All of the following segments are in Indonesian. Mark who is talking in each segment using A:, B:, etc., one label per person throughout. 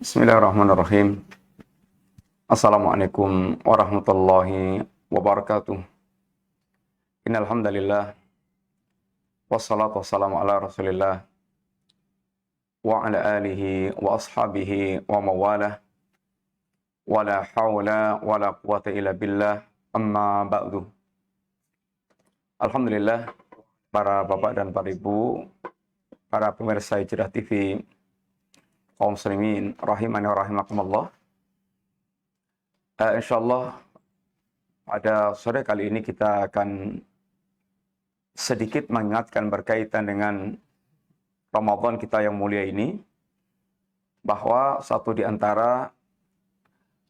A: Bismillahirrahmanirrahim. Assalamualaikum warahmatullahi wabarakatuh. Innal hamdalillah wassalatu wassalamu ala Rasulillah wa ala alihi wa ashabihi wa mawalah. Wala haula wala quwata illa billah. Amma ba'du. Alhamdulillah, para bapak dan para ibu, para pemirsa Hijrah TV, kaum muslimin rahimani wa rahimakumullah. Insyaallah pada sore kali ini kita akan sedikit mengingatkan berkaitan dengan Ramadan kita yang mulia ini, bahwa satu di antara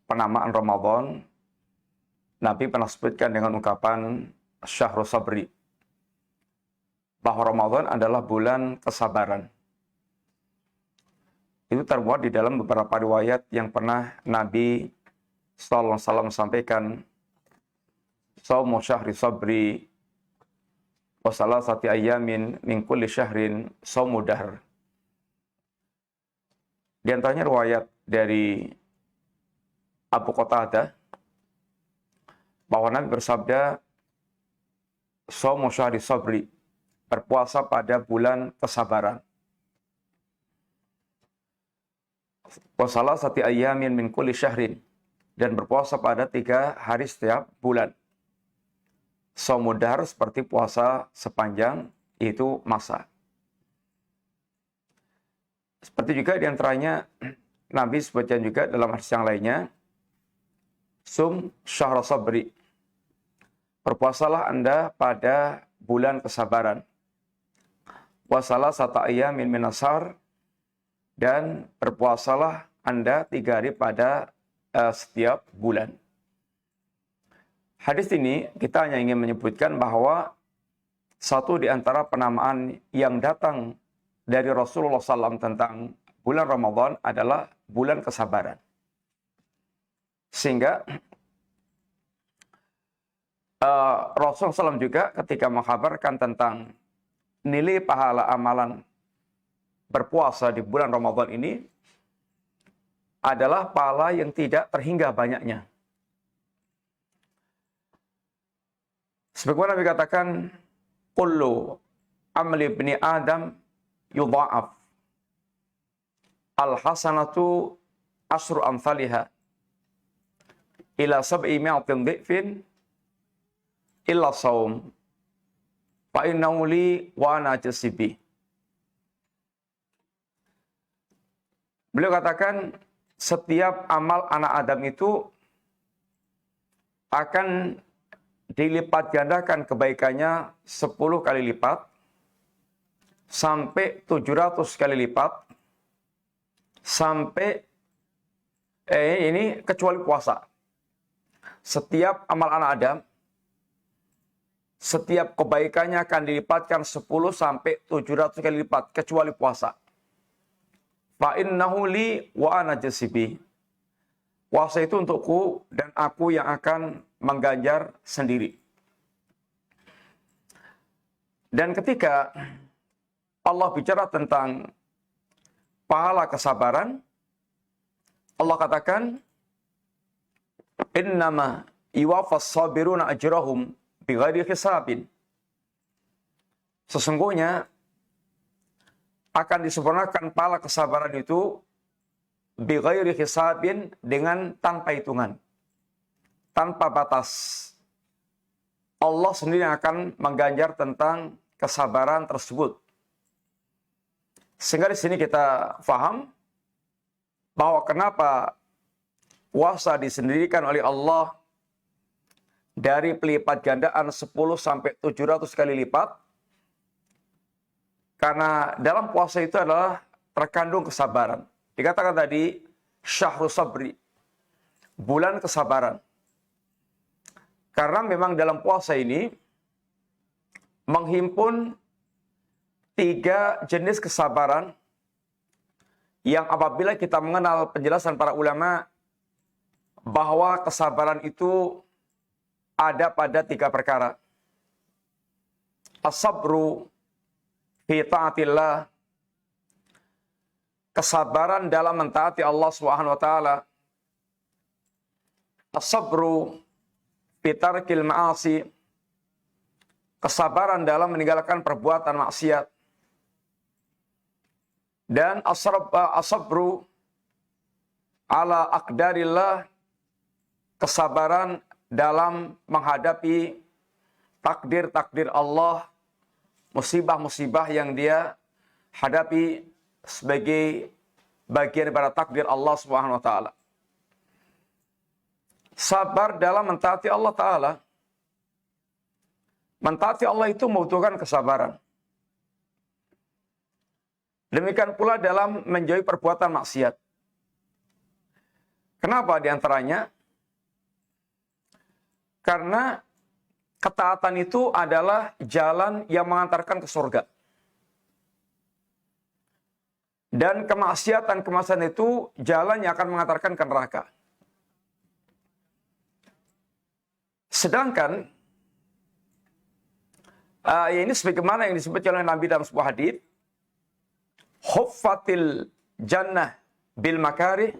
A: penamaan Ramadan, Nabi pernah sebutkan dengan ungkapan Syahrul Sabri, bahwa Ramadan adalah bulan kesabaran. Itu termuat di dalam beberapa riwayat yang pernah Nabi sallallahu alaihi wasallam sampaikan, Shaumu syahri sabri wa salasati ayyamin min kulli syahrin shaumu dahr. Di antaranya riwayat dari Abu Qatadah bahwa Nabi bersabda, Shaumu syahri sabri, berpuasa pada bulan kesabaran. Wa salasati ayyamin min kulli syahrin, dan berpuasa pada 3 hari setiap bulan. Saumudar seperti puasa sepanjang itu masa. Seperti juga diantaranya Nabi sebutkan juga dalam hadis yang lainnya, Sum syahra sabri, berpuasalah Anda pada bulan kesabaran. Wasalah sata ayyamin min ashar, dan berpuasalah Anda 3 hari pada setiap bulan. Hadis ini kita hanya ingin menyebutkan bahwa satu di antara penamaan yang datang dari Rasulullah SAW tentang bulan Ramadan adalah bulan kesabaran. Sehingga Rasulullah SAW juga ketika mengkabarkan tentang nilai pahala amalan berpuasa di bulan Ramadan ini adalah pahala yang tidak terhingga banyaknya. Sebagaimana Nabi katakan, kullu amali ibni Adam yudha'af, al-hasanatu asyru amthaliha ila sab'i mi'atin dhi'fin illa saum fa innahu li wa ana ajsibi. Beliau katakan, setiap amal anak Adam itu akan dilipat gandakan kebaikannya 10 kali lipat sampai 700 kali lipat sampai ini kecuali puasa. Setiap amal anak Adam, setiap kebaikannya akan dilipatkan 10 sampai 700 kali lipat kecuali puasa. Fa innahu li wa ana jasibi. Puasa itu untukku dan aku yang akan mengganjar sendiri. Dan ketika Allah bicara tentang pahala kesabaran, Allah katakan, innama yuwaffas sabiruna ajrahum bighairi hisabin. Sesungguhnya akan disempurnakan pahala kesabaran itu bighairi hisabin, dengan tanpa hitungan, tanpa batas. Allah sendiri yang akan mengganjar tentang kesabaran tersebut. Sehingga di sini kita faham bahwa kenapa puasa disendirikan oleh Allah dari pelipat gandaan 10 sampai 700 kali lipat. Karena dalam puasa itu adalah terkandung kesabaran. Dikatakan tadi, Syahrul Sabri, bulan kesabaran. Karena memang dalam puasa ini menghimpun 3 jenis kesabaran yang apabila kita mengenal penjelasan para ulama bahwa kesabaran itu ada pada 3 perkara. As-sabru fi ta'atillah, kesabaran dalam mentaati Allah Subhanahu wa taala, as-sabru fi tarkil ma'asi, kesabaran dalam meninggalkan perbuatan maksiat, dan as-sabru ala aqdarillah, kesabaran dalam menghadapi takdir-takdir Allah, musibah-musibah yang dia hadapi sebagai bagian daripada takdir Allah Subhanahu wa taala. Sabar dalam mentaati Allah taala. Mentaati Allah itu membutuhkan kesabaran. Demikian pula dalam menjauhi perbuatan maksiat. Kenapa diantaranya? Karena ketaatan itu adalah jalan yang mengantarkan ke surga. Dan kemaksiatan itu jalan yang akan mengantarkan ke neraka. Sedangkan ini sebagaimana yang disebut oleh Nabi dalam sebuah hadis, huffatil jannah bil makarih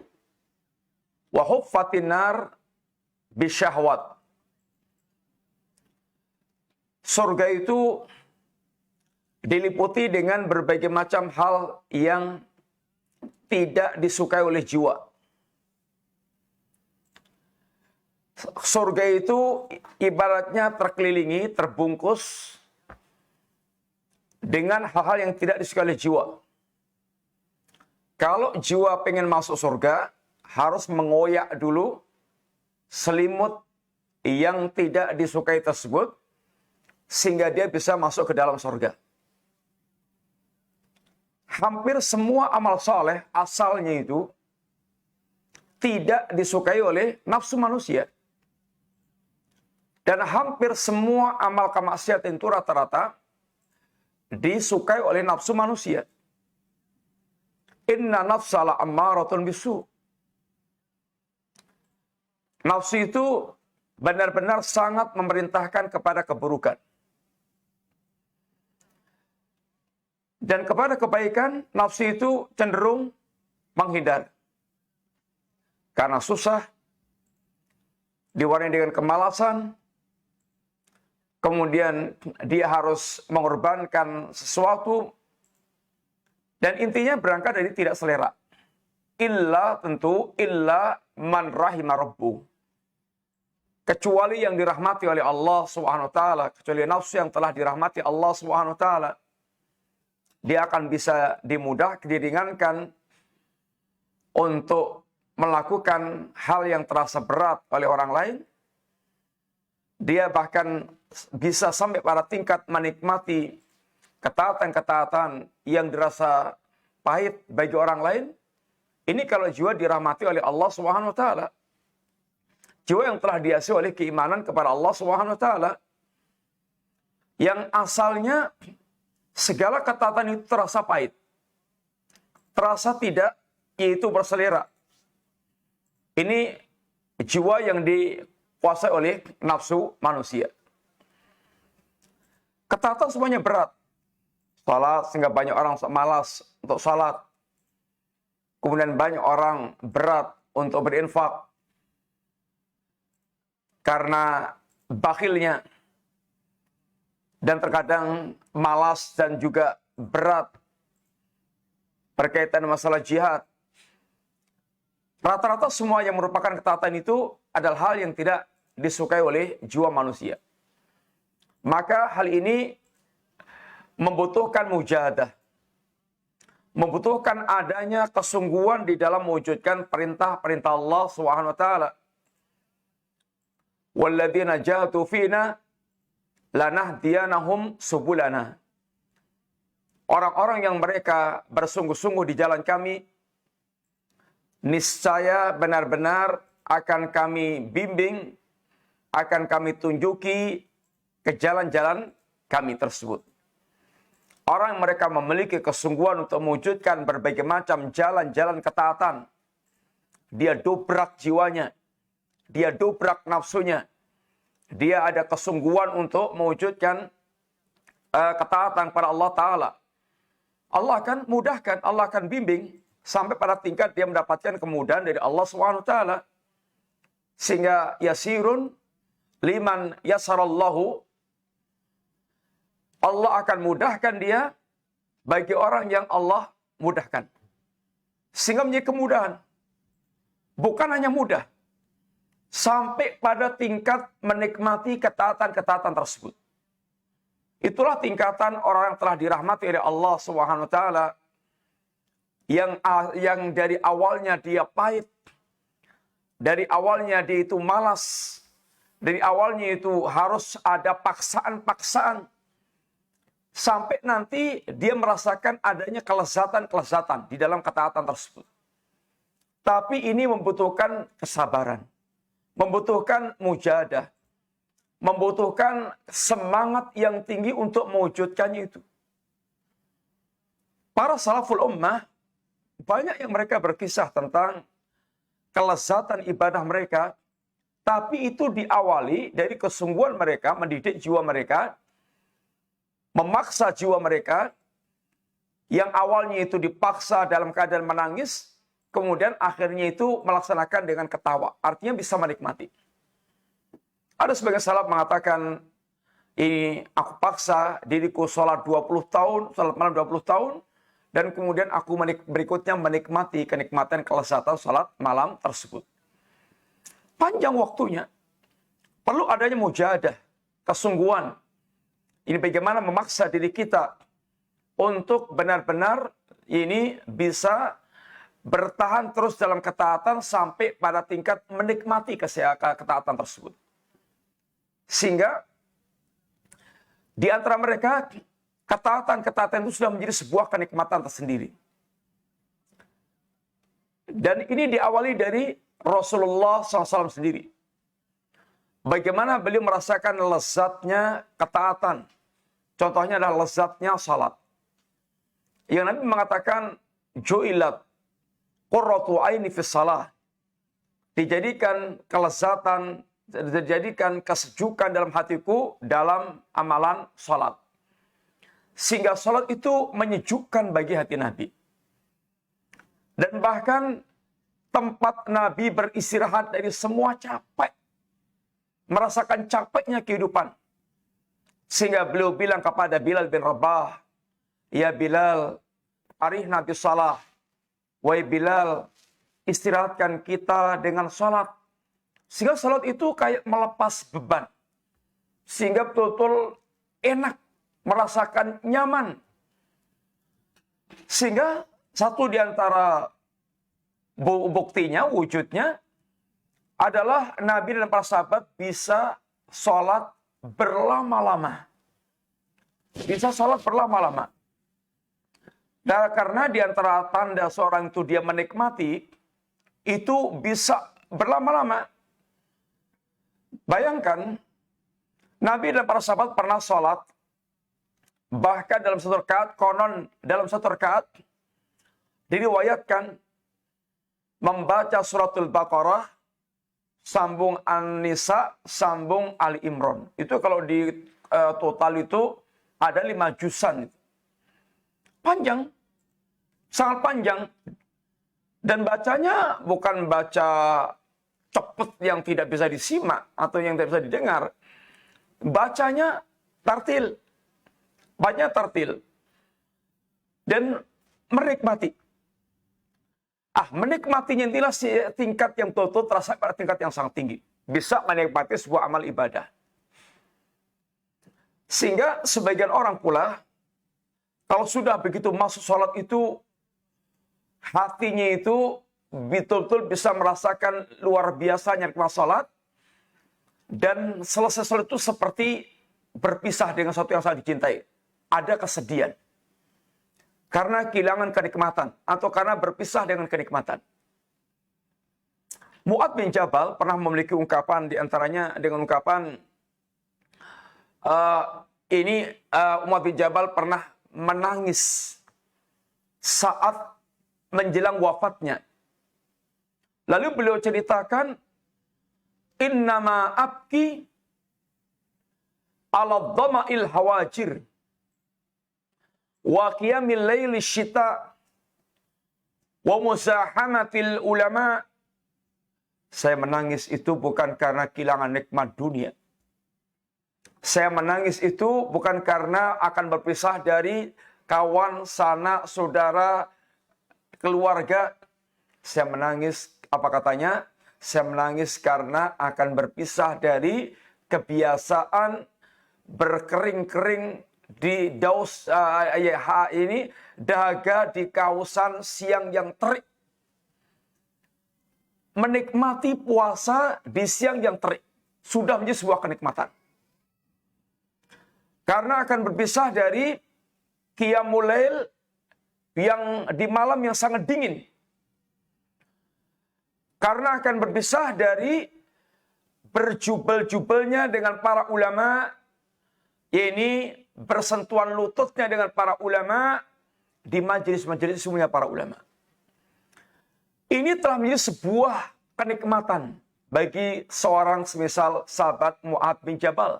A: wa huffatin nar bisyahwat. Surga itu diliputi dengan berbagai macam hal yang tidak disukai oleh jiwa. Surga itu ibaratnya terkelilingi, terbungkus dengan hal-hal yang tidak disukai oleh jiwa. Kalau jiwa pengen masuk surga, harus mengoyak dulu selimut yang tidak disukai tersebut, sehingga dia bisa masuk ke dalam surga. Hampir semua amal saleh asalnya itu tidak disukai oleh nafsu manusia. Dan hampir semua amal kemaksiatan itu rata-rata disukai oleh nafsu manusia. Inna nafsala ammaratun bisu. Nafsu itu benar-benar sangat memerintahkan kepada keburukan. Dan kepada kebaikan, nafsu itu cenderung menghindar. Karena susah, diwarnai dengan kemalasan, kemudian dia harus mengorbankan sesuatu, dan intinya berangkat dari tidak selera. Illa man rahima rabbuh. Kecuali yang dirahmati oleh Allah Subhanahu wa taala, kecuali nafsu yang telah dirahmati Allah Subhanahu wa taala, dia akan bisa diringankan untuk melakukan hal yang terasa berat oleh orang lain. Dia bahkan bisa sampai pada tingkat menikmati ketaatan-ketaatan yang dirasa pahit bagi orang lain. Ini kalau jiwa dirahmati oleh Allah Subhanahu wa taala. Jiwa yang telah dihiasi oleh keimanan kepada Allah Subhanahu wa taala, yang asalnya segala ketaatan itu terasa pahit, terasa tidak, yaitu berselera. Ini jiwa yang dikuasai oleh nafsu manusia. Ketaatan semuanya berat. Salat, sehingga banyak orang malas untuk salat. Kemudian banyak orang berat untuk berinfak karena bakhilnya. Dan terkadang malas dan juga berat berkaitan masalah jihad. Rata-rata semua yang merupakan ketaatan itu adalah hal yang tidak disukai oleh jiwa manusia. Maka hal ini membutuhkan mujahadah. Membutuhkan adanya kesungguhan di dalam mewujudkan perintah-perintah Allah Subhanahu wa taala. Walladzina jahadu fina lanahdiyanahum subulana. Orang-orang yang mereka bersungguh-sungguh di jalan kami, niscaya benar-benar akan kami bimbing, akan kami tunjuki ke jalan-jalan kami tersebut. Orang yang mereka memiliki kesungguhan untuk mewujudkan berbagai macam jalan-jalan ketaatan, dia dobrak jiwanya, dia dobrak nafsunya, dia ada kesungguhan untuk mewujudkan ketaatan kepada Allah Ta'ala. Allah akan mudahkan, Allah akan bimbing sampai pada tingkat dia mendapatkan kemudahan dari Allah SWT. Sehingga yasirun liman yasarallahu, Allah akan mudahkan dia bagi orang yang Allah mudahkan. Sehingga menjadi kemudahan. Bukan hanya mudah, sampai pada tingkat menikmati ketaatan-ketaatan tersebut. Itulah tingkatan orang yang telah dirahmati oleh Allah SWT, yang dari awalnya dia pahit, dari awalnya dia itu malas, dari awalnya itu harus ada paksaan-paksaan, sampai nanti dia merasakan adanya kelezatan-kelezatan di dalam ketaatan tersebut. Tapi ini membutuhkan kesabaran, membutuhkan mujahadah, membutuhkan semangat yang tinggi untuk mewujudkannya itu. Para salaful ummah, banyak yang mereka berkisah tentang kelezatan ibadah mereka, tapi itu diawali dari kesungguhan mereka, mendidik jiwa mereka, memaksa jiwa mereka, yang awalnya itu dipaksa dalam keadaan menangis, kemudian akhirnya itu melaksanakan dengan ketawa. Artinya bisa menikmati. Ada sebagian salaf mengatakan, ini aku paksa diriku sholat 20 tahun, sholat malam 20 tahun, dan kemudian aku berikutnya menikmati kenikmatan kelezatan sholat malam tersebut. Panjang waktunya. Perlu adanya mujahadah, kesungguhan. Ini bagaimana memaksa diri kita untuk benar-benar ini bisa bertahan terus dalam ketaatan sampai pada tingkat menikmati ketaatan tersebut. Sehingga di antara mereka ketaatan-ketaatan itu sudah menjadi sebuah kenikmatan tersendiri. Dan ini diawali dari Rasulullah SAW sendiri. Bagaimana beliau merasakan lezatnya ketaatan. Contohnya adalah lezatnya salat. Yang Nabi mengatakan, Ju'ilat qurratu aini fis salah. Dijadikan kelezatan, dijadikan kesejukan dalam hatiku dalam amalan salat. Sehingga salat itu menyejukkan bagi hati Nabi. Dan bahkan tempat Nabi beristirahat dari semua capek. Merasakan capeknya kehidupan. Sehingga beliau bilang kepada Bilal bin Rabah, ya Bilal, arihna bis salah. Wahai Bilal, istirahatkan kita dengan salat. Sehingga salat itu kayak melepas beban. Sehingga betul-betul enak, merasakan nyaman. Sehingga satu di antara buktinya, wujudnya, adalah Nabi dan para sahabat bisa salat berlama-lama. Bisa salat berlama-lama. Nah, karena di antara tanda seorang itu dia menikmati, itu bisa berlama-lama. Bayangkan, Nabi dan para sahabat pernah sholat, bahkan dalam satu rakaat, konon dalam satu rakaat, diriwayatkan, membaca suratul Baqarah, sambung An-Nisa, sambung Ali Imran. Itu kalau di total itu ada 5 juzan. Panjang, sangat panjang. Dan bacanya bukan baca cepet yang tidak bisa disimak atau yang tidak bisa didengar. Bacanya tartil. Bacanya tartil. Dan menikmati. Menikmatinya inilah tingkat yang betul-betul terasa pada tingkat yang sangat tinggi. Bisa menikmati sebuah amal ibadah. Sehingga sebagian orang pula, kalau sudah begitu masuk sholat itu, hatinya itu betul-betul bisa merasakan luar biasanya nikmat sholat. Dan selesai sholat itu seperti berpisah dengan sesuatu yang sangat dicintai. Ada kesedihan. Karena kehilangan kenikmatan. Atau karena berpisah dengan kenikmatan. Mu'adz bin Jabal pernah memiliki ungkapan diantaranya dengan ungkapan, Mu'adz bin Jabal pernah menangis saat menjelang wafatnya. Lalu beliau ceritakan, innama abki ala dhama'il hawajir wa qiyamil laili syita Wa musahamatil ulama. Saya menangis itu bukan karena kehilangan nikmat dunia. Saya menangis itu bukan karena akan berpisah dari kawan, sanak, saudara, keluarga. Saya menangis, apa katanya? Saya menangis karena akan berpisah dari kebiasaan berkering-kering di dahaga di kausan siang yang terik. Menikmati puasa di siang yang terik sudah menjadi sebuah kenikmatan. Karena akan berpisah dari qiyamul lail yang di malam yang sangat dingin. Karena akan berpisah dari berjubel-jubelnya dengan para ulama, ini bersentuhan lututnya dengan para ulama di majelis-majelis semuanya para ulama. Ini telah menjadi sebuah kenikmatan bagi seorang semisal sahabat Mu'adz bin Jabal.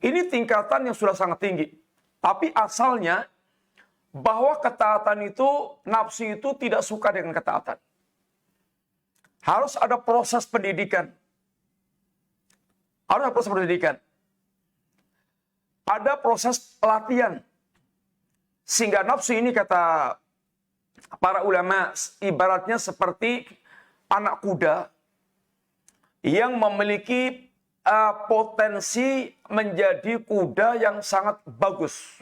A: Ini tingkatan yang sudah sangat tinggi. Tapi asalnya bahwa ketaatan itu, nafsu itu tidak suka dengan ketaatan. Harus ada proses pendidikan. Harus ada proses pendidikan. Ada proses latihan. Sehingga nafsu ini kata para ulama ibaratnya seperti anak kuda yang memiliki potensi menjadi kuda yang sangat bagus.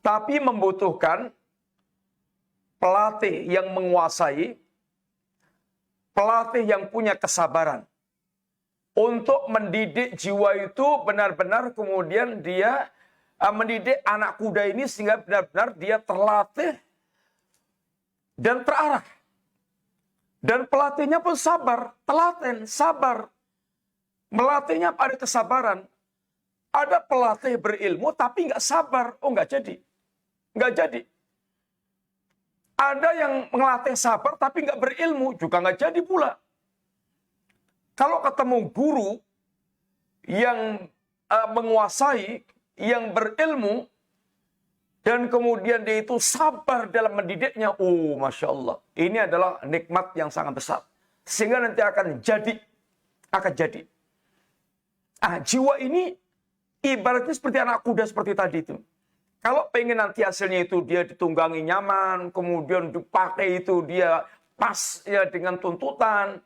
A: Tapi membutuhkan pelatih yang menguasai, pelatih yang punya kesabaran. Untuk mendidik jiwa itu benar-benar kemudian dia mendidik anak kuda ini sehingga benar-benar dia terlatih dan terarah. Dan pelatihnya pun sabar, telaten, sabar. Melatihnya pada kesabaran. Ada pelatih berilmu tapi nggak sabar. Oh nggak jadi. Nggak jadi. Ada yang melatih sabar tapi nggak berilmu. Juga nggak jadi pula. Kalau ketemu guru yang menguasai, yang berilmu, dan kemudian dia itu sabar dalam mendidiknya, oh Masya Allah. Ini adalah nikmat yang sangat besar. Sehingga nanti akan jadi. Akan jadi. Jiwa ini ibaratnya seperti anak kuda seperti tadi itu. Kalau pengen nanti hasilnya itu dia ditunggangi nyaman, kemudian dipakai itu dia pas ya dengan tuntutan,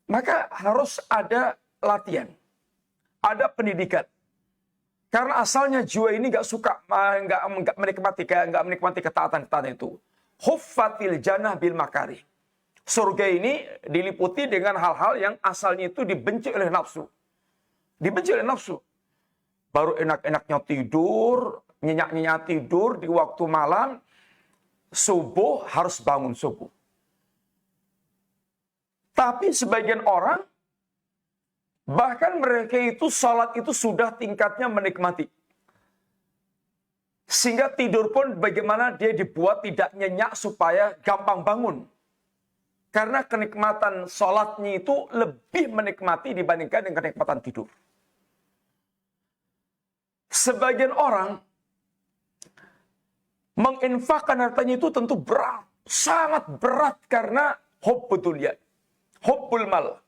A: maka harus ada latihan, ada pendidikan. Karena asalnya jiwa ini nggak suka, nggak menikmati ketaatan itu. Huffatil jannah bil makari. Surga ini diliputi dengan hal-hal yang asalnya itu dibenci oleh nafsu. Dibenci oleh nafsu. Baru enak-enaknya tidur, nyenyak-nyenyak tidur di waktu malam, subuh harus bangun subuh. Tapi sebagian orang, bahkan mereka itu sholat itu sudah tingkatnya menikmati. Sehingga tidur pun bagaimana dia dibuat tidak nyenyak supaya gampang bangun. Karena kenikmatan sholatnya itu lebih menikmati dibandingkan dengan kenikmatan tidur. Sebagian orang menginfakkan hartanya itu tentu berat. Sangat berat karena hubbud dunya. Hubbul mal.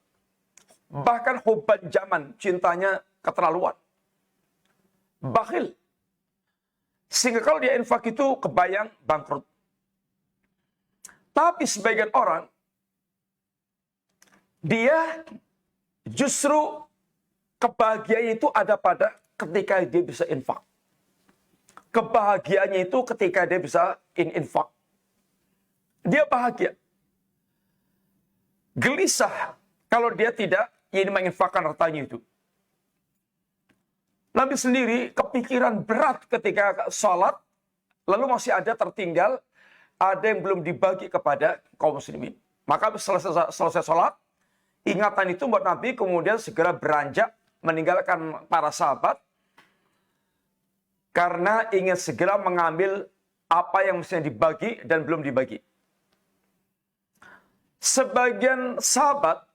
A: Bahkan hubban zaman. Cintanya keterlaluan. Bakhil. Sehingga kalau dia infak itu kebayang bangkrut. Tapi sebagian orang, dia justru kebahagiaan itu ada pada ketika dia bisa infak. Kebahagiaannya itu ketika dia bisa infak. Dia bahagia. Gelisah kalau dia tidak ingin menginfakkan hartanya itu. Nabi sendiri kepikiran berat ketika sholat, lalu masih ada tertinggal, ada yang belum dibagi kepada kaum muslimin. Maka selesai sholat, ingatan itu buat Nabi kemudian segera beranjak meninggalkan para sahabat, karena ingin segera mengambil apa yang mestinya dibagi dan belum dibagi. Sebagian sahabat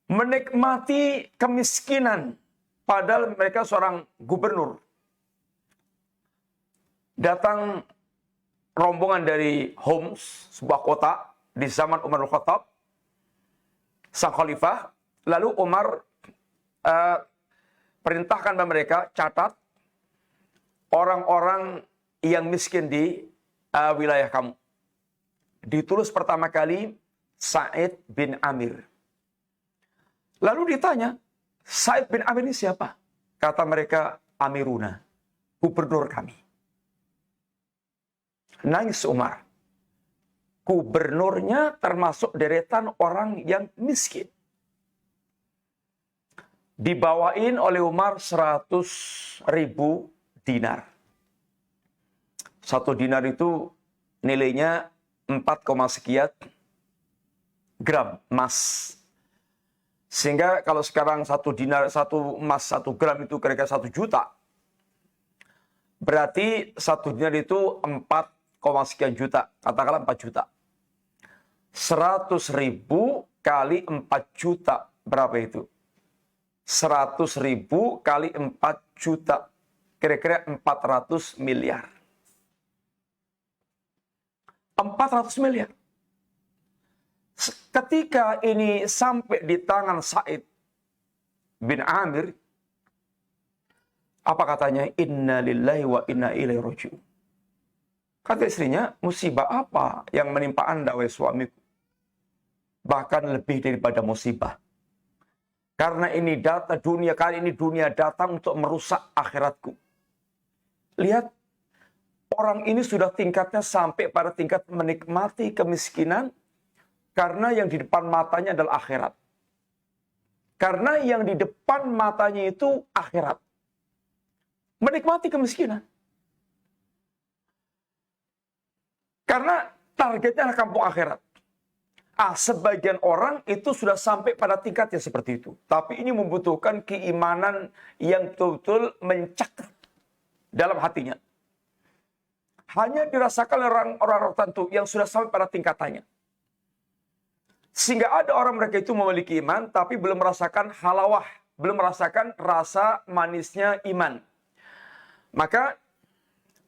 A: menikmati kemiskinan, padahal mereka seorang gubernur. Datang rombongan dari Homs, sebuah kota di zaman Umar Al-Khattab, sang khalifah. Lalu Umar perintahkan kepada mereka, catat orang-orang yang miskin di wilayah kamu. Ditulis pertama kali Sa'id bin Amir. Lalu ditanya, Sa'id bin Amir ini siapa? Kata mereka, Amiruna, gubernur kami. Nangis Umar. Gubernurnya termasuk deretan orang yang miskin. Dibawain oleh Umar 100.000 dinar. 1 dinar itu nilainya 4, sekian gram emas. Sehingga kalau sekarang 1 dinar, 1 emas, 1 gram itu kira-kira 1 juta. Berarti 1 dinar itu 4, sekian juta. Katakanlah 4 juta. 100.000 kali 4 juta. Berapa itu? 100.000 kali 4 juta. Kira-kira 400 miliar. 400 miliar. Ketika ini sampai di tangan Sa'id bin Amir, apa katanya? Inna lillahi wa inna ilaihi raji'un. Kata istrinya, musibah apa yang menimpa Anda, wahai suamiku? Bahkan lebih daripada musibah. Karena ini data dunia, kali ini dunia datang untuk merusak akhiratku. Lihat, orang ini sudah tingkatnya sampai pada tingkat menikmati kemiskinan, karena yang di depan matanya adalah akhirat. Karena yang di depan matanya itu akhirat. Menikmati kemiskinan. Karena targetnya adalah kampung akhirat. Sebagian orang itu sudah sampai pada tingkatnya seperti itu. Tapi ini membutuhkan keimanan yang betul-betul mencakar dalam hatinya. Hanya dirasakan orang-orang tertentu yang sudah sampai pada tingkatannya. Sehingga ada orang mereka itu memiliki iman, tapi belum merasakan halawah. Belum merasakan rasa manisnya iman. Maka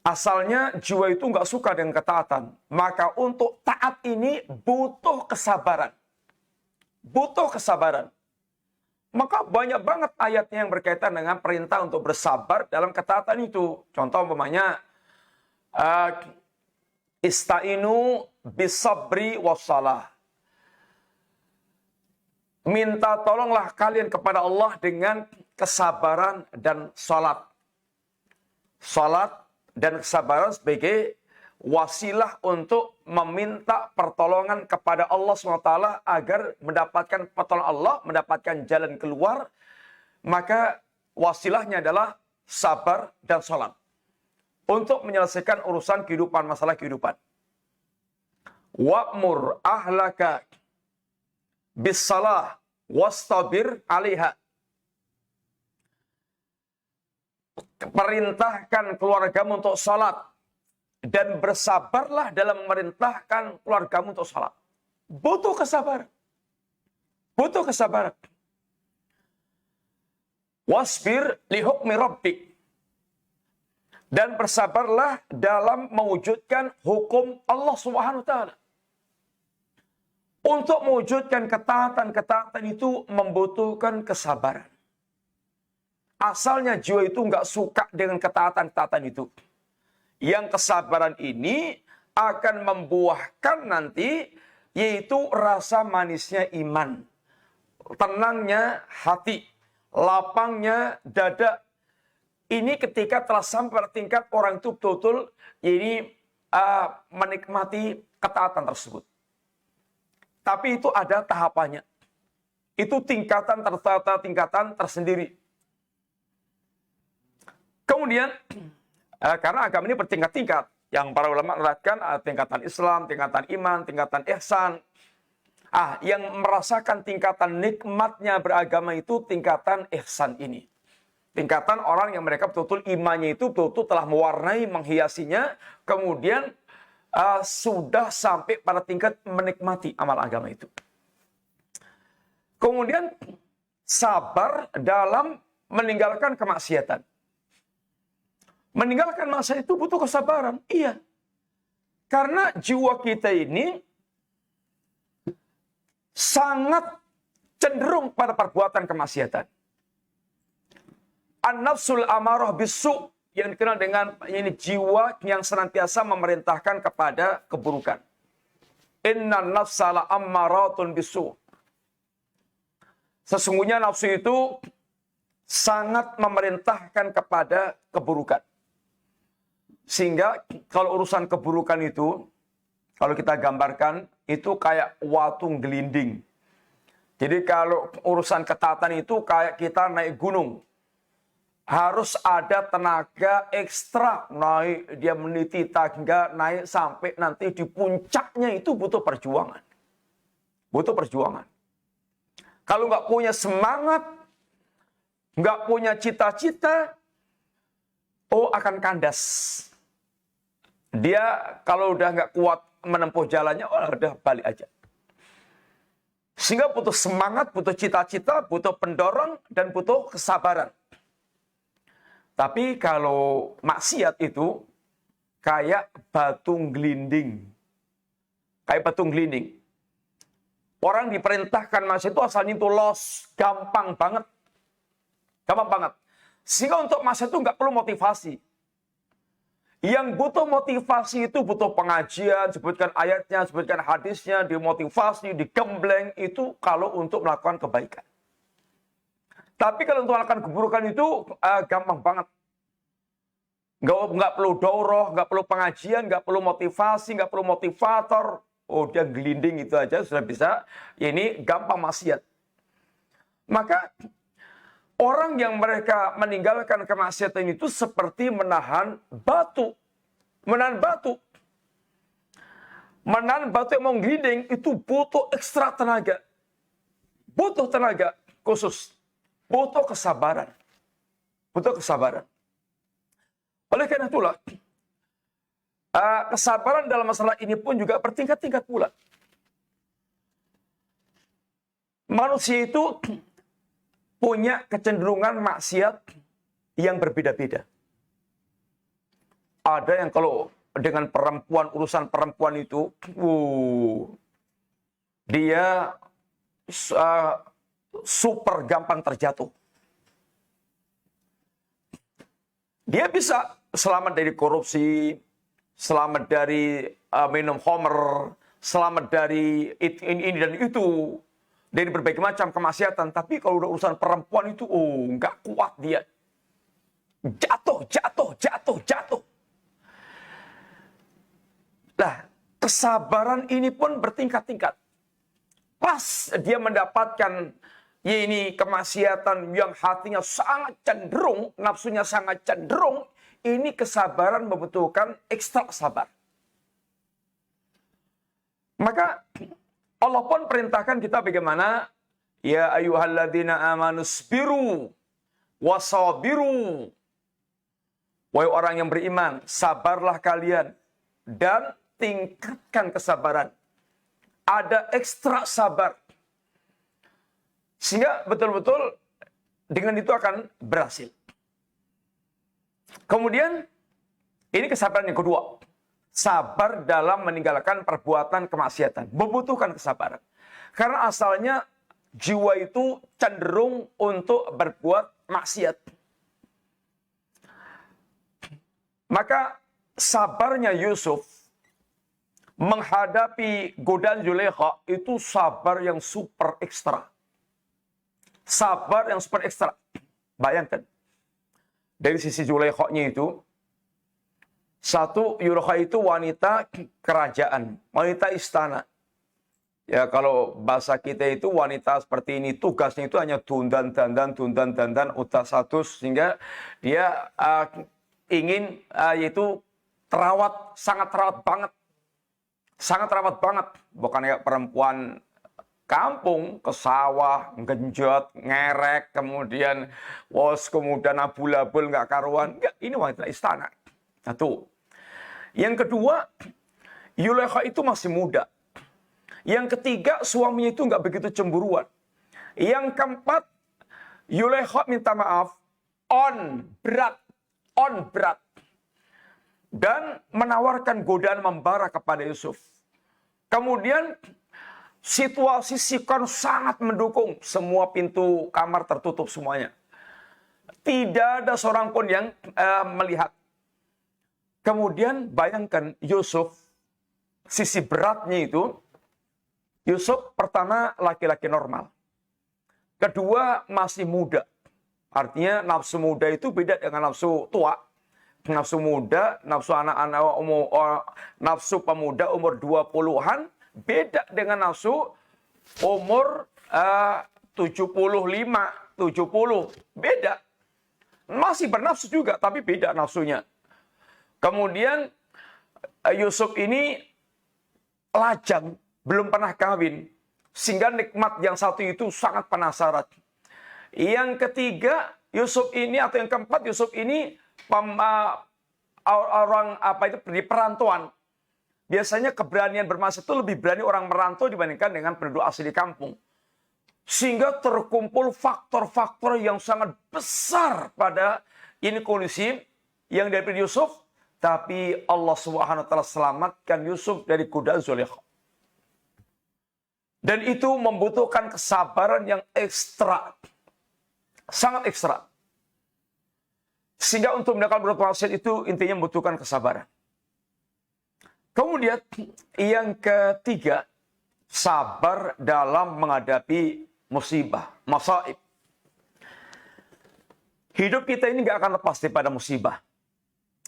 A: asalnya jiwa itu nggak suka dengan ketaatan. Maka untuk taat ini butuh kesabaran. Butuh kesabaran. Maka banyak banget ayatnya yang berkaitan dengan perintah untuk bersabar dalam ketaatan itu. Contoh umpamanya, Ista'inu bisabri wassalah. Minta tolonglah kalian kepada Allah dengan kesabaran dan salat. Salat dan kesabaran sebagai wasilah untuk meminta pertolongan kepada Allah SWT agar mendapatkan pertolongan Allah, mendapatkan jalan keluar. Maka wasilahnya adalah sabar dan salat. Untuk menyelesaikan urusan kehidupan, masalah kehidupan. Wa'mur ahlaka bis-salah wastabir 'alaiha. Perintahkan keluargamu untuk salat dan bersabarlah dalam memerintahkan keluargamu untuk salat. Butuh kesabaran. Butuh kesabaran. Wasbir li hukmi rabbik. Dan bersabarlah dalam mewujudkan hukum Allah Subhanahu wa taala. Untuk mewujudkan ketaatan-ketaatan itu membutuhkan kesabaran. Asalnya jiwa itu nggak suka dengan ketaatan-ketaatan itu. Yang kesabaran ini akan membuahkan nanti, yaitu rasa manisnya iman. Tenangnya hati, lapangnya dada. Ini ketika telah sampai pada tingkat orang itu betul-betul ini menikmati ketaatan tersebut. Tapi itu ada tahapannya. Itu tingkatan tertata, tingkatan tersendiri. Kemudian, karena agama ini bertingkat-tingkat. Yang para ulama menerangkan tingkatan Islam, tingkatan iman, tingkatan ihsan. Yang merasakan tingkatan nikmatnya beragama itu tingkatan ihsan ini. Tingkatan orang yang mereka betul-betul imannya itu betul-betul telah mewarnai, menghiasinya. Kemudian sudah sampai pada tingkat menikmati amal agama itu. Kemudian sabar dalam meninggalkan kemaksiatan. Meninggalkan maksiat itu butuh kesabaran. Iya. Karena jiwa kita ini sangat cenderung pada perbuatan kemaksiatan. An-nafsul amarah bisu, yang dikenal dengan ini jiwa yang senantiasa memerintahkan kepada keburukan. Inna nafsala ammaratun bisu. Sesungguhnya nafsu itu sangat memerintahkan kepada keburukan. Sehingga kalau urusan keburukan itu, kalau kita gambarkan, itu kayak watu gelinding. Jadi kalau urusan ketaatan itu kayak kita naik gunung. Harus ada tenaga ekstra, naik dia meniti tangga, naik sampai nanti di puncaknya, itu butuh perjuangan. Butuh perjuangan. Kalau nggak punya semangat, nggak punya cita-cita, akan kandas. Dia kalau udah nggak kuat menempuh jalannya, udah balik aja. Sehingga butuh semangat, butuh cita-cita, butuh pendorong, dan butuh kesabaran. Tapi kalau maksiat itu kayak batu gelinding. Kayak batu gelinding. Orang diperintahkan maksiat itu asalnya itu los. Gampang banget. Gampang banget. Sehingga untuk maksiat itu nggak perlu motivasi. Yang butuh motivasi itu butuh pengajian, sebutkan ayatnya, sebutkan hadisnya, dimotivasi, digembleng, itu kalau untuk melakukan kebaikan. Tapi kalau untuk melakukan keburukan itu gampang banget. Nggak perlu daurah, nggak perlu pengajian, nggak perlu motivasi, nggak perlu motivator. Dia gelinding itu aja sudah bisa. Ini gampang maksiat. Maka orang yang mereka meninggalkan kemaksiatan itu seperti menahan batu. Menahan batu. Menahan batu yang mau gelinding itu butuh ekstra tenaga. Butuh tenaga khusus. Butuh kesabaran. Butuh kesabaran. Oleh karena itulah, kesabaran dalam masalah ini pun juga bertingkat-tingkat pula. Manusia itu punya kecenderungan maksiat yang berbeda-beda. Ada yang kalau dengan perempuan, urusan perempuan itu, dia super gampang terjatuh. Dia bisa selamat dari korupsi, selamat dari minum khamr, selamat dari ini dan itu, dari berbagai macam kemaksiatan. Tapi kalau udah urusan perempuan itu, nggak kuat dia. Jatuh. Nah, kesabaran ini pun bertingkat-tingkat. Pas dia mendapatkan ini kemaksiatan yang hatinya sangat cenderung, nafsunya sangat cenderung, ini kesabaran membutuhkan ekstra sabar. Maka Allah pun perintahkan kita bagaimana? Ya ayyuhalladzina amanu sabiru wasabiru. Wahai orang yang beriman, sabarlah kalian dan tingkatkan kesabaran. Ada ekstra sabar. Sehingga betul-betul dengan itu akan berhasil. Kemudian, ini kesabaran yang kedua. Sabar dalam meninggalkan perbuatan kemaksiatan. Membutuhkan kesabaran. Karena asalnya jiwa itu cenderung untuk berbuat maksiat. Maka sabarnya Yusuf menghadapi godaan Zulaikha itu sabar yang super ekstra. Sabar yang super ekstra. Bayangkan. Dari sisi Zulaikha-nya itu, satu, Zulaikha itu wanita kerajaan, wanita istana. Ya kalau bahasa kita itu wanita seperti ini, tugasnya itu hanya tundan, utas satu, sehingga dia ingin yaitu terawat, sangat terawat banget. Sangat terawat banget. Bukan kayak perempuan kampung, ke sawah, genjot, ngerek, kemudian abul-abul, nggak karuan. Nggak, ini wanita istana. Satu. Yang kedua, Zulaikha itu masih muda. Yang ketiga, suaminya itu nggak begitu cemburuan. Yang keempat, Zulaikha minta maaf, on berat. dan menawarkan godaan membara kepada Yusuf. Kemudian situasi Sikon sangat mendukung. Semua pintu kamar tertutup semuanya. Tidak ada seorang pun yang melihat. Kemudian bayangkan Yusuf, sisi beratnya itu, Yusuf pertama laki-laki normal. Kedua masih muda. Artinya nafsu muda itu beda dengan nafsu tua. Nafsu muda, nafsu anak-anak, nafsu pemuda umur 20-an, beda dengan nafsu umur 75, 70. Beda. Masih bernafsu juga, tapi beda nafsunya. Kemudian Yusuf ini lajang, belum pernah kawin. Sehingga nikmat yang satu itu sangat penasaran. Yang ketiga, Yusuf ini, atau yang keempat, Yusuf ini orang di perantauan. Biasanya keberanian bermaksud itu lebih berani orang merantau dibandingkan dengan penduduk asli di kampung. Sehingga terkumpul faktor-faktor yang sangat besar pada ini kondisi yang dari Yusuf. Tapi Allah Subhanahu wa taala selamatkan Yusuf dari godaan Zulaikha. Dan itu membutuhkan kesabaran yang ekstra. Sangat ekstra. Sehingga untuk mendapatkan berbuat maksiat itu intinya membutuhkan kesabaran. Kemudian yang ketiga, sabar dalam menghadapi musibah, masaib. Hidup kita ini gak akan lepas daripada musibah.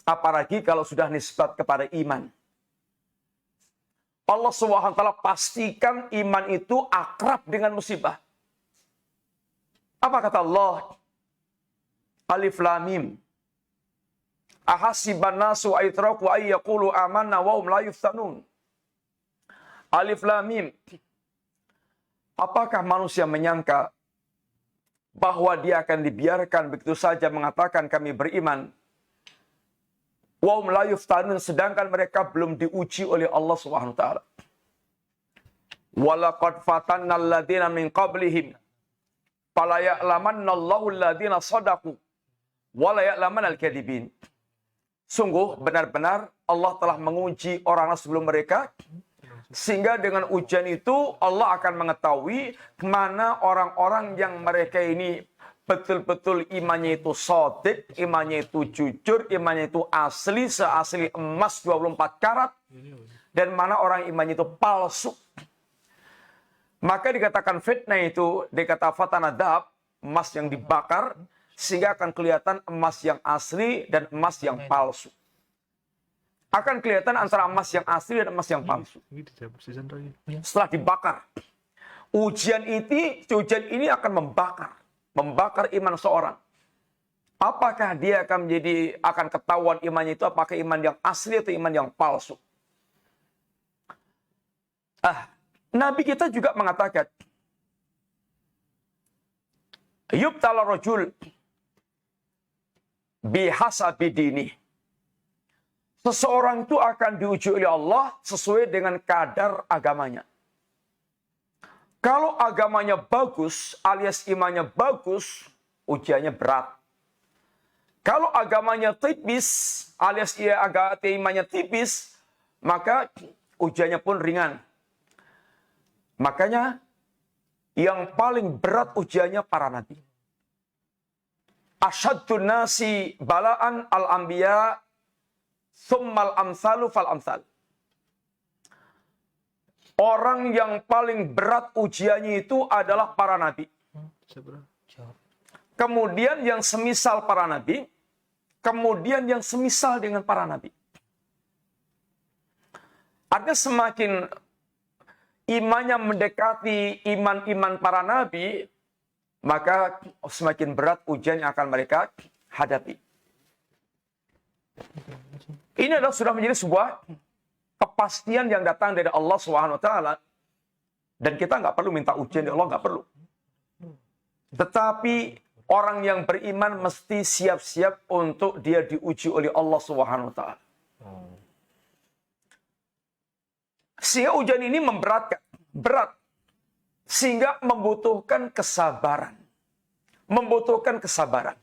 A: Apalagi kalau sudah nisbat kepada iman. Allah SWT pastikan iman itu akrab dengan musibah. Apa kata Allah? Alif Lam Mim. Ahasiban nasu aytraku ayyaqulu amanna wa hum la yuftanun. Alif Lam Mim. Apakah manusia menyangka bahwa dia akan dibiarkan begitu saja mengatakan kami beriman? Wa hum la yuftanun, sedangkan mereka belum diuji oleh Allah Subhanahu wa taala. Walaqad fatanna alladziina min qablihim fala ya'lamanna Allahu alladziina shadaqu wa la ya'lamanna al-kadzibin. Sungguh benar-benar Allah telah menguji orang sebelum mereka, sehingga dengan ujian itu Allah akan mengetahui mana orang-orang yang mereka ini betul-betul imannya itu shadiq, imannya itu jujur, imannya itu asli, seasli emas 24 karat, dan mana orang imannya itu palsu. Maka dikatakan fitnah itu, dikata fatana dahab, emas yang dibakar, sehingga akan kelihatan emas yang asli dan emas yang palsu. Akan kelihatan antara emas yang asli dan emas yang palsu. Setelah dibakar, ujian ini akan membakar iman seorang. Apakah dia akan ketahuan imannya itu, apakah iman yang asli atau iman yang palsu? Nabi kita juga mengatakan, yubtala rajul bihasabi dini. Seseorang itu akan diuji oleh Allah sesuai dengan kadar agamanya. Kalau agamanya bagus, alias imannya bagus, ujiannya berat. Kalau agamanya tipis, alias imannya tipis, maka ujiannya pun ringan. Makanya yang paling berat ujiannya para nabi. Asyaddun nasi balaan al-anbiya summal amsalu fal amsal. Orang yang paling berat ujiannya itu adalah para nabi. Kemudian yang semisal para nabi. Kemudian yang semisal dengan para nabi. Artinya semakin imannya mendekati iman-iman para nabi, maka semakin berat ujian yang akan mereka hadapi. Ini adalah sudah menjadi sebuah kepastian yang datang dari Allah SWT. Dan kita nggak perlu minta ujian dari Allah, nggak perlu. Tetapi orang yang beriman mesti siap-siap untuk dia diuji oleh Allah SWT. Sehingga ujian ini memberatkan, berat. Sehingga membutuhkan kesabaran. Membutuhkan kesabaran.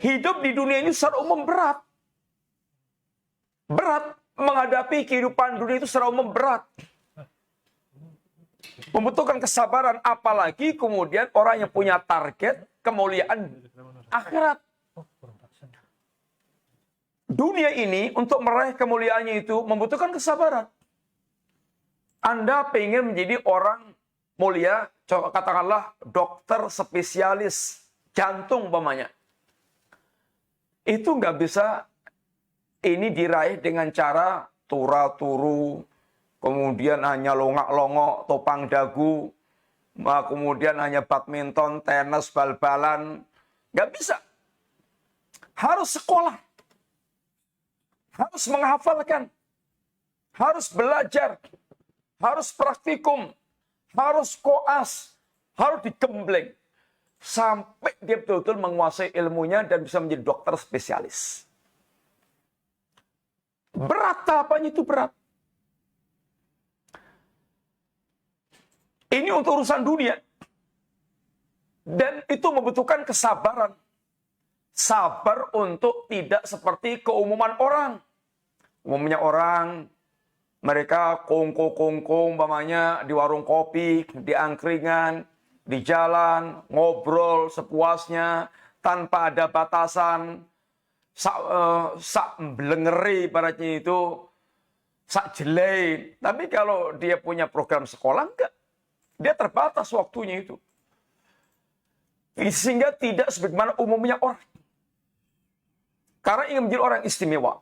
A: Hidup di dunia ini secara umum berat. Berat menghadapi kehidupan dunia itu secara umum berat. Membutuhkan kesabaran, apalagi kemudian orang yang punya target kemuliaan akhirat. Dunia ini untuk meraih kemuliaannya itu membutuhkan kesabaran. Anda pengen menjadi orang mulia, katakanlah dokter spesialis jantung umpamanya. Itu nggak bisa ini diraih dengan cara tura-turu, kemudian hanya longak-longok, topang dagu, kemudian hanya badminton, tenis, bal-balan. Nggak bisa. Harus sekolah. Harus menghafalkan. Harus belajar. Harus praktikum. Harus koas. Harus digembleng. Sampai dia betul-betul menguasai ilmunya dan bisa menjadi dokter spesialis. Berat tahapannya itu berat. Ini untuk urusan dunia. Dan itu membutuhkan kesabaran. Sabar untuk tidak seperti keumuman orang. Umumnya orang, mereka kongko-kongko umpamanya di warung kopi, di angkringan, di jalan, ngobrol sepuasnya, tanpa ada batasan, sak belengeri ibaratnya itu, sak jelek. Tapi kalau dia punya program sekolah, enggak. Dia terbatas waktunya itu. Sehingga tidak sebagaimana umumnya orang. Karena ingin menjadi orang istimewa.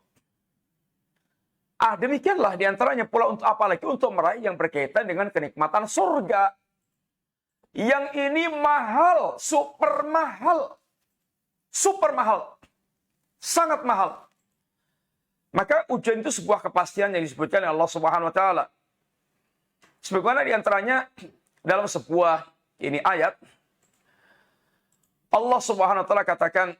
A: Demikianlah diantaranya pula untuk apalagi untuk meraih yang berkaitan dengan kenikmatan surga. Yang ini mahal, super mahal. Super mahal. Sangat mahal. Maka ujian itu sebuah kepastian yang disebutkan oleh Allah Subhanahu wa taala. Sebagaimana diantaranya dalam sebuah ini ayat Allah Subhanahu wa taala katakan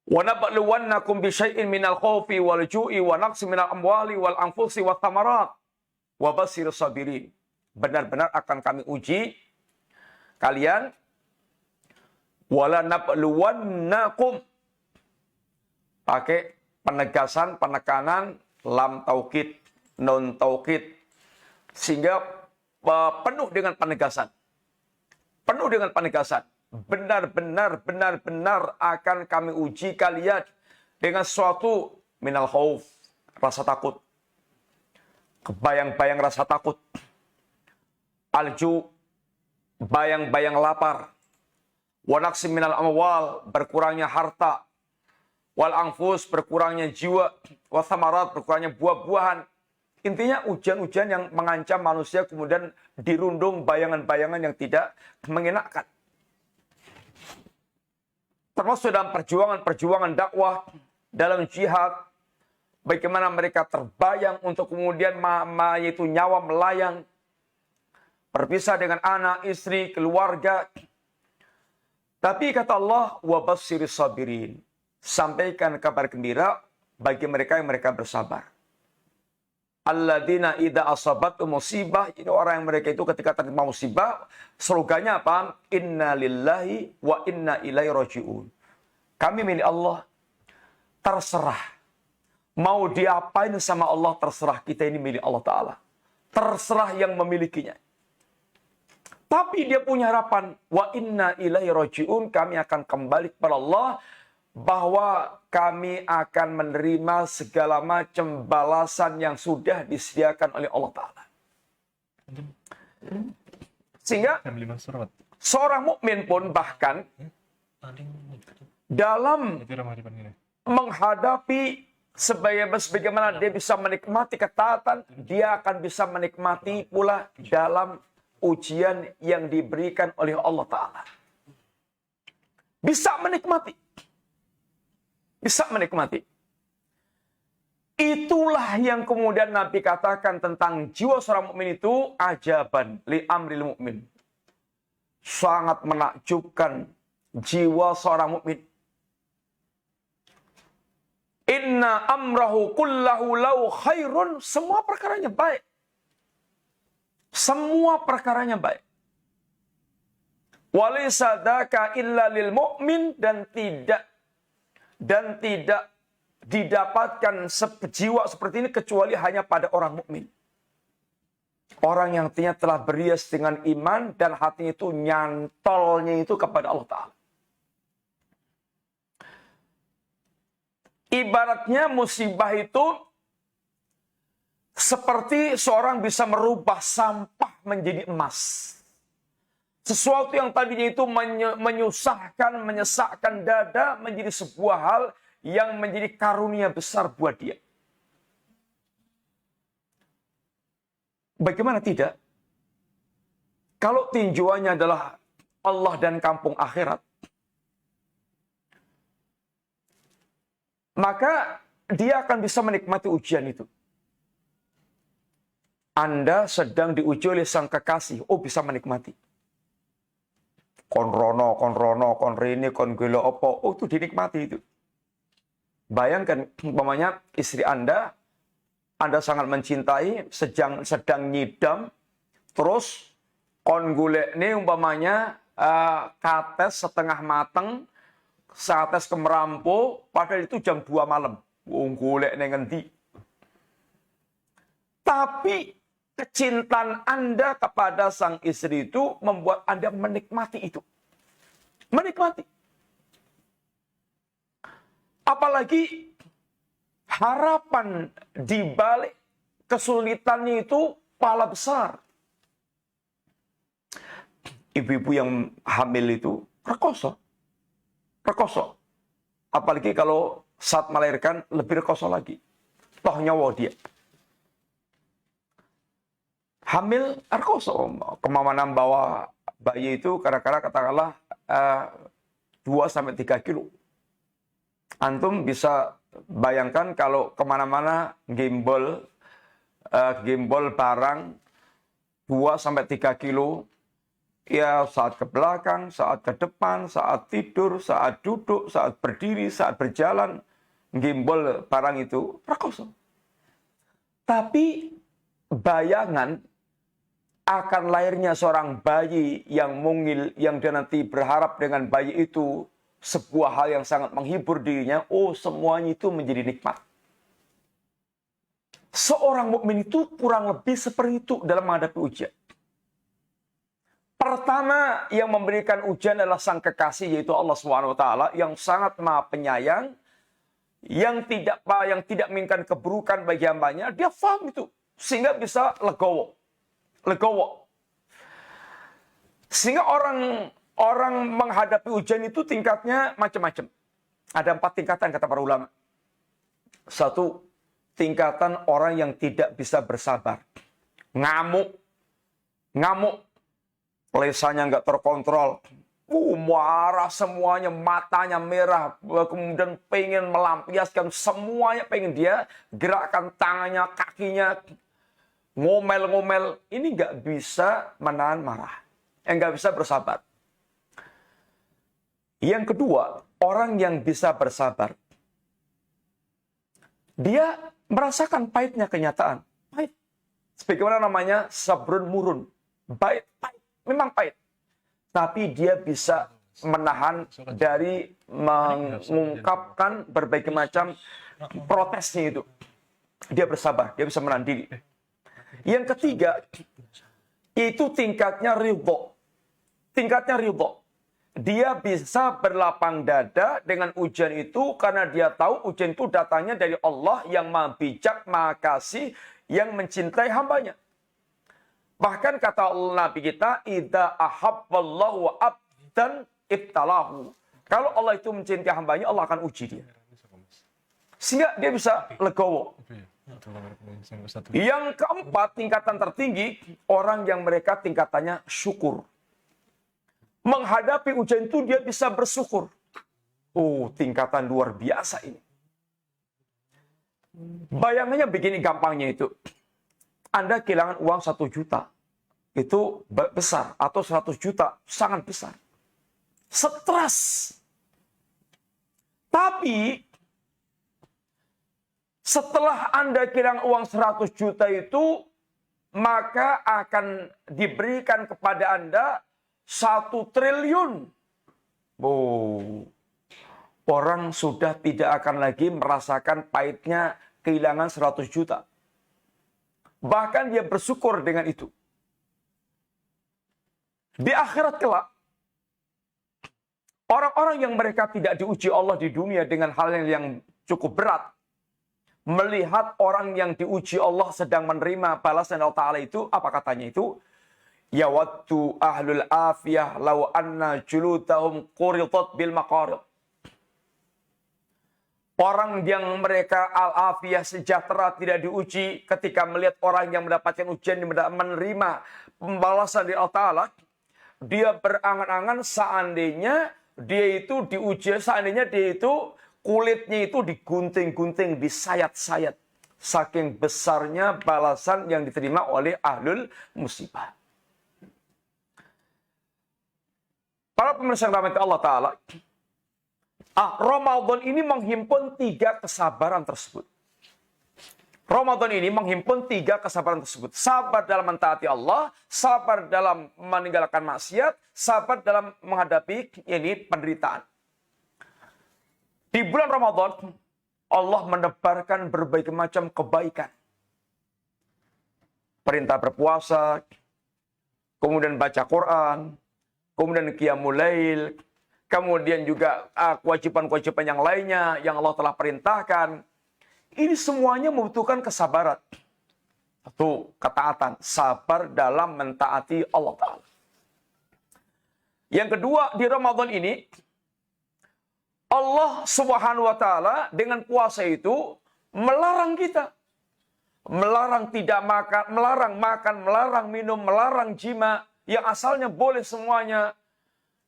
A: wa nabluwannakum bisyai'in minal khaufi wal ju'i wa naqsin minal amwali wal anfusi wath thamarat wa basyirus sabirin. Benar-benar akan kami uji kalian. Wala nabluwannakum, pakai penegasan, penekanan lam taukid, nun taukid, sehingga penuh dengan penegasan. Penuh dengan penegasan. Benar-benar akan kami uji kalian dengan suatu minal khauf, rasa takut. Kebayang-bayang rasa takut. Alju, bayang-bayang lapar. Wa naqsim minal amwal, berkurangnya harta. Wal anfus, berkurangnya jiwa. Wa thamarat, berkurangnya buah-buahan. Intinya ujian-ujian yang mengancam manusia kemudian dirundung bayangan-bayangan yang tidak mengenakan. Termasuk dalam perjuangan dakwah, dalam jihad, bagaimana mereka terbayang untuk kemudian yaitu nyawa melayang, berpisah dengan anak, istri, keluarga. Tapi kata Allah, wa basyiris sabirin, sampaikan kabar gembira bagi mereka yang mereka bersabar. Alladzina idza asabatu musibah, ini orang yang mereka itu ketika terkena musibah, slogannya apa? Inna lillahi wa inna ilaihi raji'un. Kami milik Allah, terserah. Mau diapain sama Allah, terserah. Kita ini milik Allah Ta'ala. Terserah yang memilikinya. Tapi dia punya harapan, wa inna ilaihi raji'un, kami akan kembali kepada Allah, bahwa kami akan menerima segala macam balasan yang sudah disediakan oleh Allah Ta'ala. Sehingga seorang mukmin pun bahkan dalam menghadapi sebagaimana dia bisa menikmati ketaatan, dia akan bisa menikmati pula dalam ujian yang diberikan oleh Allah Ta'ala. Bisa menikmati. Bisa menikmati. Itulah yang kemudian Nabi katakan tentang jiwa seorang mukmin itu ajaban li amril mukmin. Sangat menakjubkan jiwa seorang mukmin. Inna amrahu kullahu lau khairun, semua perkaranya baik. Semua perkaranya baik. Walaysa dzaka illa lil mu'min, dan tidak didapatkan jiwa seperti ini kecuali hanya pada orang mukmin. Orang yang artinya telah berhias dengan iman dan hatinya itu nyantolnya itu kepada Allah Ta'ala. Ibaratnya musibah itu seperti seorang bisa merubah sampah menjadi emas. Sesuatu yang tadinya itu menyusahkan, menyesakkan dada menjadi sebuah hal yang menjadi karunia besar buat dia. Bagaimana tidak? Kalau tinjauannya adalah Allah dan kampung akhirat, maka dia akan bisa menikmati ujian itu. Anda sedang diuji oleh sang kekasih, bisa menikmati. Kon rono, kon rini, kon gelo opo, itu dinikmati itu. Bayangkan, umpamanya istri Anda sangat mencintai, sedang nyidam, terus kon gulek ini umpamanya kates setengah mateng, sates kemerampo, padahal itu jam 2 malam. Gulek ini ngendi. Tapi kecintaan Anda kepada sang istri itu membuat Anda menikmati itu. Menikmati. Apalagi harapan di balik kesulitannya itu pahala besar. Ibu-ibu yang hamil itu rekoso. Rekoso. Apalagi kalau saat melahirkan lebih rekoso lagi. Toh nyawa dia. Hamil rekoso. Kemampuan bawa bayi itu kadang-kadang katakanlah 2-3 kilo. Antum bisa bayangkan kalau kemana-mana gimbal barang 2-3 kilo, ya saat ke belakang, saat ke depan, saat tidur, saat duduk, saat berdiri, saat berjalan, gimbal barang itu rekoso. Tapi bayangan akan lahirnya seorang bayi yang mungil, yang dia nanti berharap dengan bayi itu sebuah hal yang sangat menghibur dirinya, semuanya itu menjadi nikmat. Seorang mukmin itu kurang lebih seperti itu dalam menghadapi ujian. Pertama yang memberikan ujian adalah sang kekasih, yaitu Allah SWT, yang sangat maha penyayang, yang tidak menginginkan keburukan bagi hambanya. Dia paham itu, sehingga bisa legowo. Sehingga orang menghadapi ujian itu tingkatnya macam-macam. Ada 4 tingkatan kata para ulama. 1, tingkatan orang yang tidak bisa bersabar. Ngamuk. Lesanya nggak terkontrol. Marah semuanya, matanya merah. Kemudian pengen melampiaskan semuanya. Pengen dia gerakkan tangannya, kakinya. Ngomel-ngomel. Ini nggak bisa menahan marah. Nggak bisa bersabar. Yang kedua, orang yang bisa bersabar. Dia merasakan pahitnya kenyataan. Pahit. Sebagaimana namanya sabrun murun. Pahit. Memang pahit. Tapi dia bisa menahan dari mengungkapkan berbagai macam protesnya itu. Dia bersabar. Dia bisa menahan diri. Yang ketiga, itu tingkatnya ridho. Dia bisa berlapang dada dengan ujian itu karena dia tahu ujian itu datangnya dari Allah yang maha bijak, maha kasih, yang mencintai hambanya. Bahkan kata Nabi kita, idza ahabballahu abdan ibtalahu. Kalau Allah itu mencintai hambanya, Allah akan uji dia. Sehingga dia bisa legowo. Yang keempat, tingkatan tertinggi, orang yang mereka tingkatannya syukur. Menghadapi ujian itu dia bisa bersyukur. Tingkatan luar biasa ini. Bayangannya begini gampangnya itu. Anda kehilangan uang 1 juta. Itu besar. Atau 100 juta. Sangat besar. Stres. Tapi setelah Anda kehilangan uang 100 juta itu, maka akan diberikan kepada Anda 1 triliun. Oh, orang sudah tidak akan lagi merasakan pahitnya kehilangan 100 juta. Bahkan dia bersyukur dengan itu. Di akhirat kelak, orang-orang yang mereka tidak diuji Allah di dunia dengan hal yang cukup berat, melihat orang yang diuji Allah sedang menerima balasan Allah Ta'ala itu, apa katanya itu? Yawaddu ahlul afiyah law anna julutahum quritat bil maqarib. Orang yang mereka al-afiyah sejahtera tidak diuji ketika melihat orang yang mendapatkan ujian menerima pembalasan dari Allah Ta'ala, dia berangan-angan seandainya dia itu diuji, seandainya dia itu kulitnya itu digunting-gunting, disayat-sayat. Saking besarnya balasan yang diterima oleh ahlul musibah. Para pemirsa yang dirahmati Allah Ta'ala, Ramadan ini menghimpun 3 kesabaran tersebut. Ramadan ini menghimpun 3 kesabaran tersebut. Sabar dalam mentaati Allah, sabar dalam meninggalkan maksiat, sabar dalam menghadapi penderitaan. Di bulan Ramadan, Allah menebarkan berbagai macam kebaikan. Perintah berpuasa, kemudian baca Quran, kemudian qiyamul lail, kemudian juga kewajiban-kewajiban yang lainnya yang Allah telah perintahkan. Ini semuanya membutuhkan kesabaran. Satu, ketaatan. Sabar dalam mentaati Allah Ta'ala. Yang kedua, di Ramadan ini, Allah Subhanahu wa Ta'ala dengan puasa itu melarang kita. Melarang tidak makan, melarang minum, melarang jima. Yang asalnya boleh semuanya.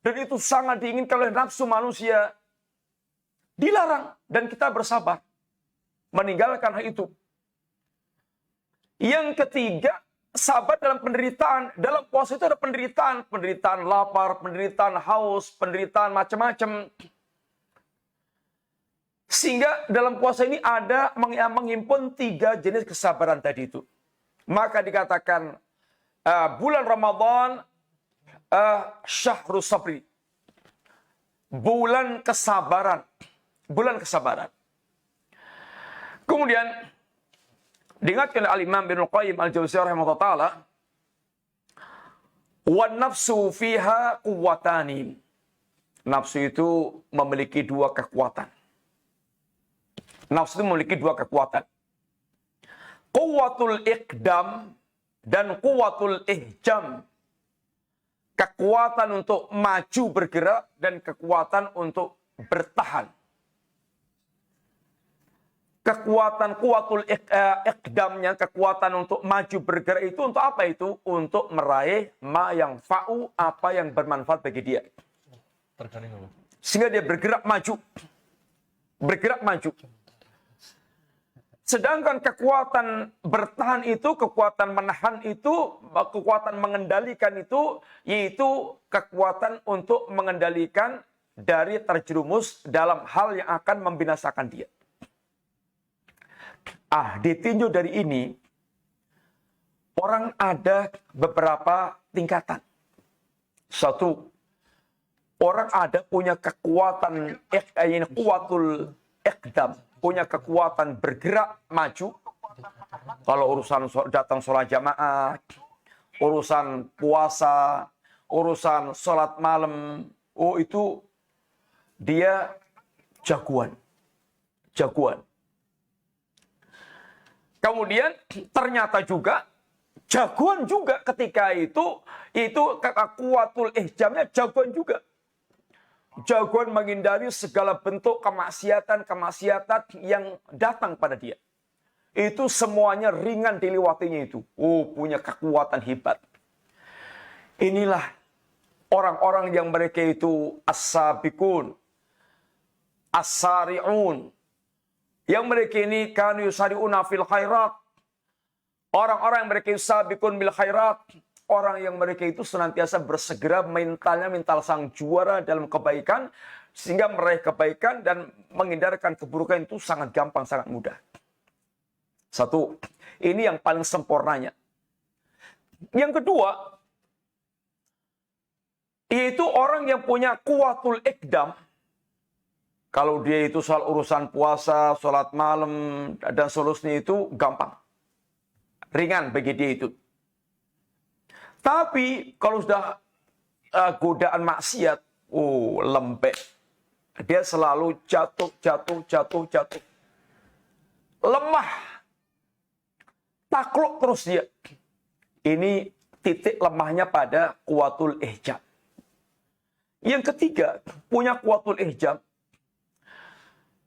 A: Dan itu sangat diinginkan oleh nafsu manusia. Dilarang. Dan kita bersabar meninggalkan hal itu. Yang ketiga, sabar dalam penderitaan. Dalam puasa itu ada penderitaan. Penderitaan lapar, penderitaan haus, penderitaan macam-macam. Sehingga dalam puasa ini ada menghimpun 3 jenis kesabaran tadi itu. Maka dikatakan bulan Ramadan syahrus sabri. Bulan kesabaran. Bulan kesabaran. Kemudian diingatkan oleh Al-Imam Ibnu Qayyim Al-Jauziyah rahimahullah ta'ala, wan nafsu fiha quwwatani. Nafsu itu memiliki 2 kekuatan. Nafsu itu memiliki 2 kekuatan. Quwwatul iqdam dan quwwatul ihjam. Kekuatan untuk maju bergerak dan kekuatan untuk bertahan. Kekuatan kuatul iqdamnya, kekuatan untuk maju bergerak itu untuk apa itu? Untuk meraih ma yang fa'u, apa yang bermanfaat bagi dia. Sehingga dia bergerak maju. Bergerak maju. Sedangkan kekuatan bertahan itu, kekuatan menahan itu, kekuatan mengendalikan itu, yaitu kekuatan untuk mengendalikan dari terjerumus dalam hal yang akan membinasakan dia. Ditinjau dari ini, orang ada beberapa tingkatan. Satu, orang ada punya kekuatan kuatul iqdam, punya kekuatan bergerak maju. Kalau urusan datang sholat jamaah, urusan puasa, urusan sholat malam, itu dia jagoan. Jagoan. Kemudian ternyata juga jagoan juga ketika itu kuatul ihjamnya jagoan juga. Jagoan menghindari segala bentuk kemaksiatan yang datang pada dia. Itu semuanya ringan dilewatinya itu. Punya kekuatan hebat. Inilah orang-orang yang mereka itu as-sabiqun, as-sari'un. Yang mereka ini kanu yusari'una fil khairat. Orang-orang yang mereka sabiqun bil khairat. Orang yang mereka itu senantiasa bersegera mental sang juara dalam kebaikan. Sehingga meraih kebaikan dan menghindarkan keburukan itu sangat gampang, sangat mudah. Satu, ini yang paling sempurnanya. Yang kedua, Yaitu orang yang punya kuwatul ikdam. Kalau dia itu soal urusan puasa, sholat malam, dan seterusnya itu gampang. Ringan bagi dia itu. Tapi kalau sudah godaan maksiat, lembek. Dia selalu jatuh. Lemah. Takluk terus dia. Ini titik lemahnya pada kuwatul ihjam. Yang ketiga, punya kuwatul ihjam.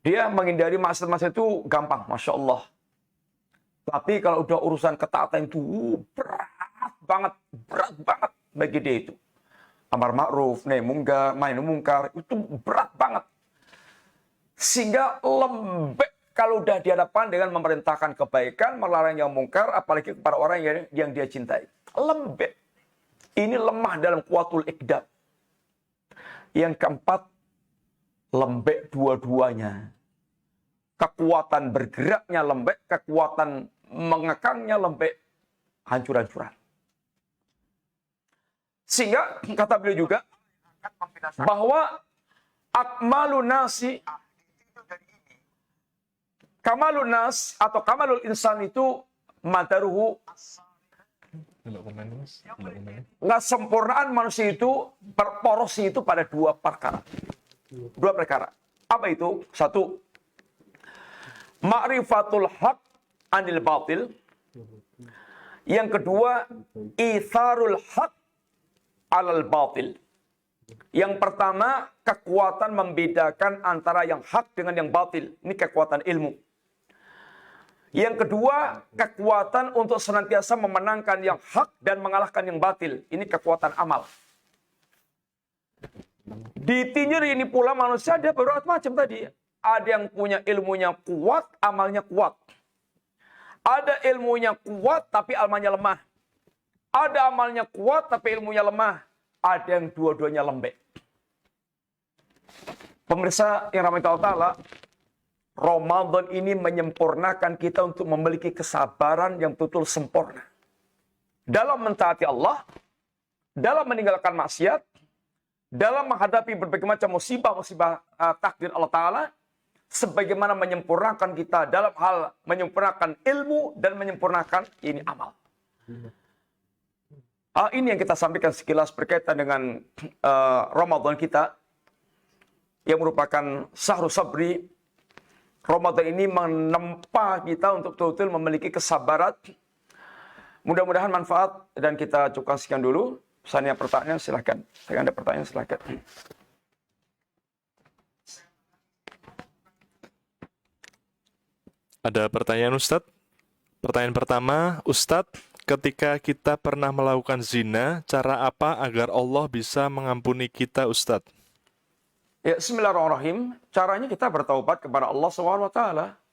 A: Dia menghindari maksiat-maksiat itu gampang, Masya Allah. Tapi kalau udah urusan ketaatan itu berat banget bagi dia itu. Amar ma'ruf, nahi mungkar, itu berat banget. Sehingga lembek kalau udah dihadapkan dengan memerintahkan kebaikan, melarang yang mungkar, apalagi kepada orang yang dia cintai. Lembek. Ini lemah dalam kuwatul ikdam. Yang keempat, lembek dua-duanya. Kekuatan bergeraknya lembek, kekuatan mengekangnya lembek, hancur-hancuran. Sehingga kata beliau juga bahwa akmalun nasi, kamalun nas atau kamalul insan itu madaruhu, nggak sempurnaan manusia itu berporosi itu pada dua perkara. Apa itu? Satu, ma'rifatul haq anil batil. Yang kedua, itharul haq alal batil. Yang pertama, kekuatan membedakan antara yang hak dengan yang batil. Ini kekuatan ilmu. Yang kedua, kekuatan untuk senantiasa memenangkan yang hak dan mengalahkan yang batil. Ini kekuatan amal. Ditinjau ini pula manusia ada beberapa macam tadi. Ada yang punya ilmunya kuat, amalnya kuat. Ada ilmunya kuat, tapi amalnya lemah. Ada amalnya kuat, tapi ilmunya lemah. Ada yang dua-duanya lembek. Pemirsa yang rahmati Allah Ta'ala, Ramadan ini menyempurnakan kita untuk memiliki kesabaran yang betul sempurna. Dalam mentaati Allah, dalam meninggalkan maksiat, dalam menghadapi berbagai macam musibah-musibah takdir Allah Ta'ala, sebagaimana menyempurnakan kita dalam hal menyempurnakan ilmu dan menyempurnakan ini amal. Ini yang kita sampaikan sekilas berkaitan dengan Ramadan kita, yang merupakan Syahrul Sabri. Ramadan ini menempa kita untuk betul-betul memiliki kesabaran. Mudah-mudahan manfaat dan kita cukupkan sekian dulu. Misalnya pertanyaan silahkan. Jika ada pertanyaan silahkan.
B: Ada pertanyaan Ustadz? Pertanyaan pertama, Ustadz, ketika kita pernah melakukan zina, cara apa agar Allah bisa mengampuni kita, Ustadz?
A: Ya, bismillahirrahmanirrahim. Caranya kita bertaubat kepada Allah SWT.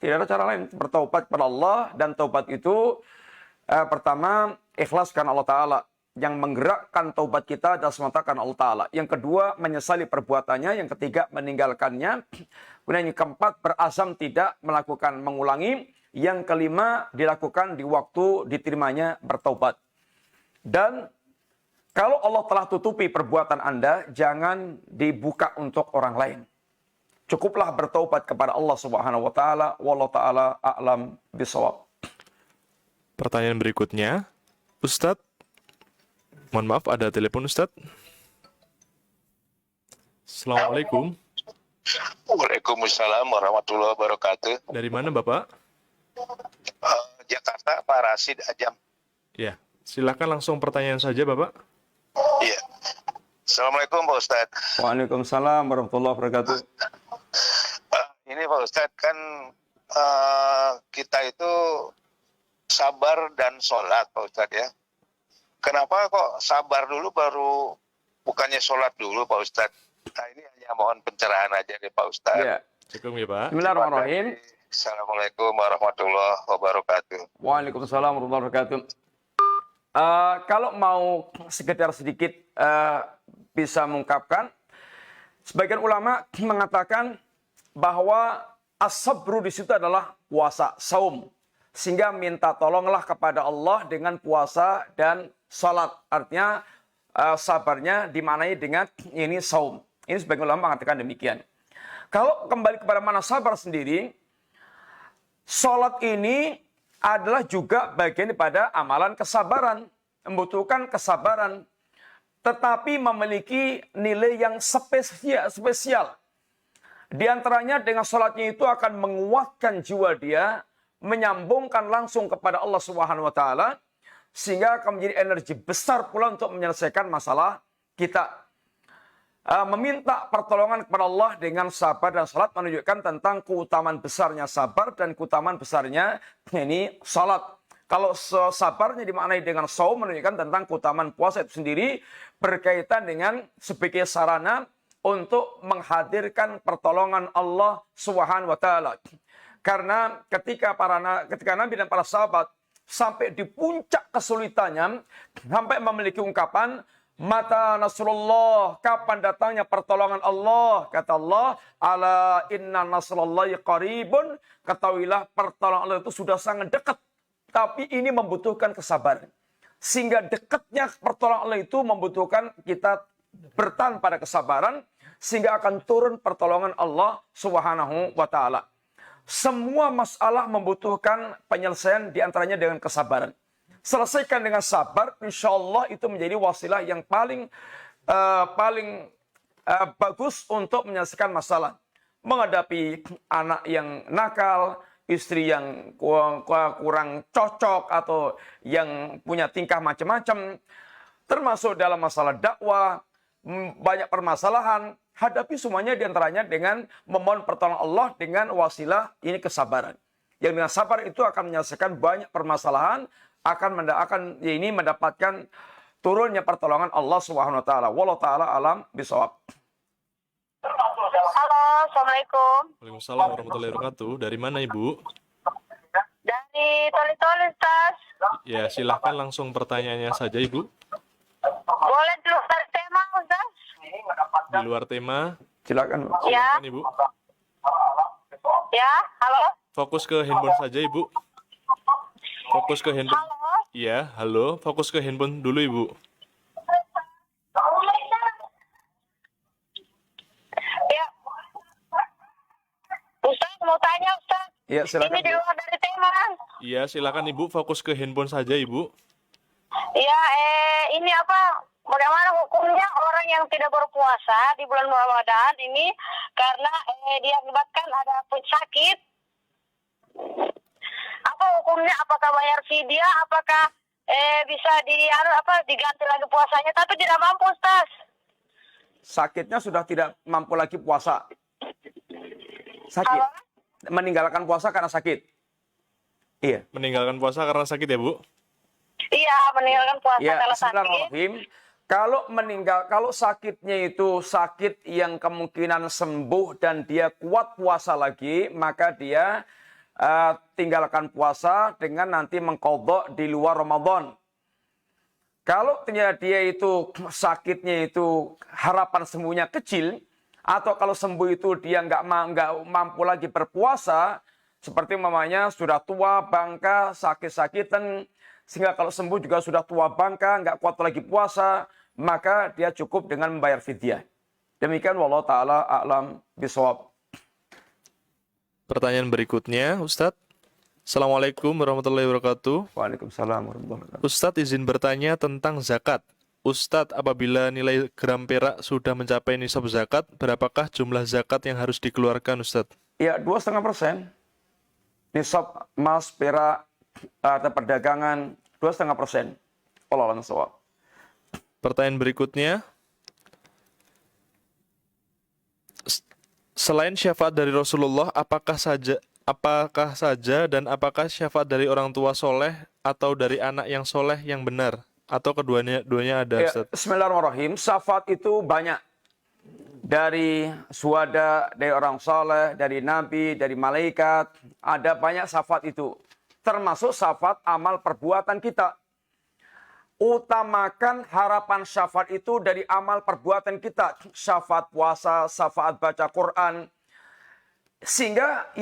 A: Tidak ada cara lain. Bertaubat kepada Allah, dan taubat itu pertama, ikhlas karena Allah Ta'ala. Yang menggerakkan taubat kita adalah semata karena Allah Ta'ala. Yang kedua, menyesali perbuatannya. Yang ketiga, meninggalkannya. Kemudian yang keempat, berazam tidak melakukan, mengulangi. Yang kelima, dilakukan di waktu diterimanya bertaubat. Dan kalau Allah telah tutupi perbuatan Anda, jangan dibuka untuk orang lain. Cukuplah bertaubat kepada Allah Subhanahu wa taala. Wallahu taala a'lam bishawab.
B: Pertanyaan berikutnya, Ustadz, mohon maaf ada telepon Ustadz. Assalamualaikum.
C: Waalaikumsalam warahmatullahi wabarakatuh.
B: Dari mana Bapak?
C: Jakarta, Pak Rasid Ajam.
B: Ya, silakan langsung pertanyaan saja Bapak.
C: Iya. Assalamualaikum Pak Ustadz.
A: Waalaikumsalam warahmatullahi wabarakatuh.
C: Ini Pak Ustadz, kan kita itu sabar dan sholat Pak Ustadz ya. Kenapa kok sabar dulu baru bukannya sholat dulu Pak Ustadz? Nah ini hanya mohon pencerahan aja nih Pak Ustadz.
A: Ya.
B: Cukup ya Pak.
A: Bismillahirrahmanirrahim.
C: Assalamualaikum warahmatullahi wabarakatuh.
A: Waalaikumsalam warahmatullahi wabarakatuh. Kalau mau sekedar sedikit bisa mengungkapkan, sebagian ulama mengatakan bahwa as-sabru di situ adalah puasa, saum. Sehingga minta tolonglah kepada Allah dengan puasa dan salat. Artinya sabarnya dimaknai dengan ini saum. Ini sebagian ulama mengatakan demikian. Kalau kembali kepada mana sabar sendiri, salat ini adalah juga bagian daripada amalan kesabaran, membutuhkan kesabaran, tetapi memiliki nilai yang spesial. Di antaranya dengan salatnya itu akan menguatkan jiwa dia, menyambungkan langsung kepada Allah Subhanahu wa taala, sehingga akan menjadi energi besar pula untuk menyelesaikan masalah kita. Meminta pertolongan kepada Allah dengan sabar dan salat menunjukkan tentang keutamaan besarnya sabar dan keutamaan besarnya ini salat. Kalau sabarnya dimaknai dengan saum menunjukkan tentang keutamaan puasa itu sendiri berkaitan dengan sebagai sarana untuk menghadirkan pertolongan Allah Subhanahu wa taala. Karena ketika Nabi dan para sahabat sampai di puncak kesulitannya, sampai memiliki ungkapan, mata nasrullah, kapan datangnya pertolongan Allah? Kata Allah, ala inna nasrullahi qaribun, ketahuilah pertolongan Allah itu sudah sangat dekat. Tapi ini membutuhkan kesabaran. Sehingga dekatnya pertolongan Allah itu membutuhkan kita bertahan pada kesabaran, sehingga akan turun pertolongan Allah Subhanahu wa taala. Semua masalah membutuhkan penyelesaian diantaranya dengan kesabaran. Selesaikan dengan sabar, insya Allah itu menjadi wasilah yang paling bagus untuk menyelesaikan masalah. Menghadapi anak yang nakal, istri yang kurang cocok, atau yang punya tingkah macam-macam. Termasuk dalam masalah dakwah, banyak permasalahan. Hadapi semuanya diantaranya dengan memohon pertolongan Allah dengan wasilah ini kesabaran. Yang dengan sabar itu akan menyelesaikan banyak permasalahan, akan ini mendapatkan turunnya pertolongan Allah Subhanahu wa taala. Wallahu taala alam bisawab.
D: Halo, Assalamualaikum.
B: Waalaikumsalam warahmatullahi wabarakatuh. Dari mana Ibu?
D: Dari Toli-Toli, Ustaz.
B: Ya, silahkan langsung pertanyaannya saja Ibu.
D: Boleh di luar tema, Ustaz?
B: Di luar tema,
A: Silakan.
D: Ya,
B: silakan Ibu.
D: ya, halo.
B: Fokus ke handphone saja Ibu. Fokus ke handphone.
D: Halo.
B: Iya, halo. Fokus ke handphone dulu Ibu.
D: Ya. Ustaz, mau tanya, Ustaz.
A: Ya, silakan.
D: Ini di luar dari tema.
B: Iya, silakan Ibu. Fokus ke handphone saja Ibu.
D: Ya, ini apa? Bagaimana hukumnya orang yang tidak berpuasa di bulan Ramadan ini karena diakibatkan ada sakit? Apa hukumnya? Apakah bayar fidyah? Apakah bisa diganti lagi puasanya? Tapi tidak mampu, Ustaz.
A: Sakitnya sudah tidak mampu lagi puasa. Sakit.
D: Halo?
A: Meninggalkan puasa karena sakit. Iya.
B: Meninggalkan puasa karena sakit ya Bu?
D: Iya, meninggalkan puasa
A: Ya,
D: kalau sakit.
A: bismillahirrahmanirrahim. Kalau sakitnya itu sakit yang kemungkinan sembuh dan dia kuat puasa lagi, maka dia tinggalkan puasa dengan nanti mengqadha di luar Ramadan. Kalau ternyata dia itu sakitnya itu harapan sembuhnya kecil, atau kalau sembuh itu dia nggak mampu lagi berpuasa, seperti mamanya sudah tua, bangka, sakit-sakitan, sehingga kalau sembuh juga sudah tua bangka, nggak kuat lagi puasa, maka dia cukup dengan membayar fidyah. Demikian wallahu taala a'lam bishawab.
B: Pertanyaan berikutnya, Ustadz. Assalamualaikum warahmatullahi wabarakatuh.
A: Waalaikumsalam warahmatullahi wabarakatuh.
B: Ustadz izin bertanya tentang zakat. Ustadz, apabila nilai gram perak sudah mencapai nisab zakat, berapakah jumlah zakat yang harus dikeluarkan, Ustadz?
A: Ya, 2,5%. Nisab emas, perak, atau perdagangan 2,5%. Wallahu a'lam bishawab.
B: Pertanyaan berikutnya. Selain syafaat dari Rasulullah, apakah saja dan apakah syafaat dari orang tua soleh atau dari anak yang soleh yang benar? Atau keduanya ada,
A: Ya,
B: Ustaz?
A: bismillahirrahmanirrahim. Syafaat itu banyak. Dari suhada, dari orang soleh, dari nabi, dari malaikat. Ada banyak syafaat itu. Termasuk syafaat amal perbuatan kita. Utamakan harapan syafaat itu dari amal perbuatan kita. Syafaat puasa, syafaat baca Quran. Sehingga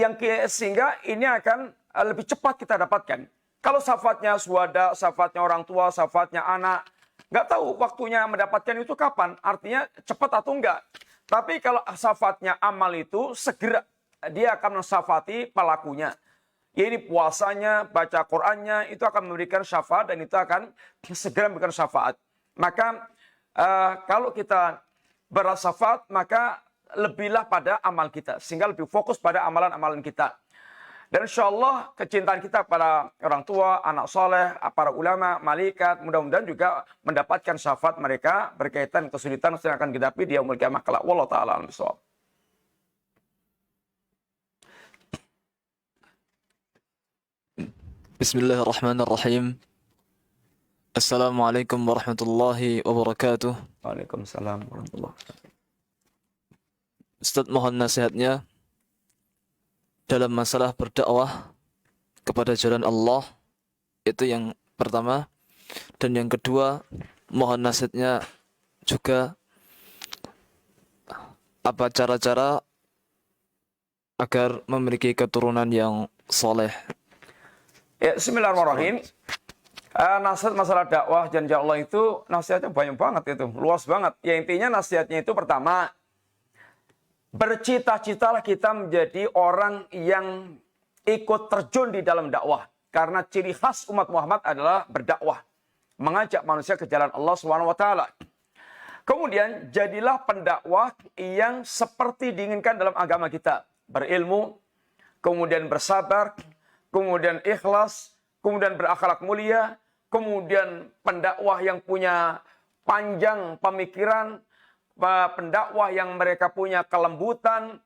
A: ini akan lebih cepat kita dapatkan. Kalau syafaatnya suhada, syafaatnya orang tua, syafaatnya anak, nggak tahu waktunya mendapatkan itu kapan, artinya cepat atau enggak. Tapi kalau syafaatnya amal itu segera dia akan mensyafati pelakunya. Ini puasanya, baca Qur'annya itu akan memberikan syafaat dan itu akan segera memberikan syafaat. Maka kalau kita bersyafaat maka lebihlah pada amal kita sehingga lebih fokus pada amalan-amalan kita. Dan insya Allah kecintaan kita pada orang tua, anak soleh, para ulama, malaikat, mudah-mudahan juga mendapatkan syafaat mereka berkaitan kesulitan yang akan dihadapi di yaumul qiyamah kelak. Wallahu ta'ala a'lam bishawab.
E: Bismillahirrahmanirrahim. Assalamualaikum warahmatullahi wabarakatuh.
A: Waalaikumsalam warahmatullahi wabarakatuh.
E: Ustadz, mohon nasihatnya dalam masalah berdakwah kepada jalan Allah. Itu yang pertama. Dan yang kedua, mohon nasihatnya juga apa cara-cara agar memiliki keturunan yang soleh.
A: Ya, bismillahirrahmanirrahim. Nasihat masalah dakwah dan jalan Allah itu nasihatnya banyak banget itu, luas banget. Ya intinya nasihatnya itu pertama, bercita-citalah kita menjadi orang yang ikut terjun di dalam dakwah. Karena ciri khas umat Muhammad adalah berdakwah. Mengajak manusia ke jalan Allah SWT. Kemudian jadilah pendakwah yang seperti diinginkan dalam agama kita. Berilmu, kemudian bersabar, kemudian ikhlas, kemudian berakhlak mulia, kemudian pendakwah yang punya panjang pemikiran, pendakwah yang mereka punya kelembutan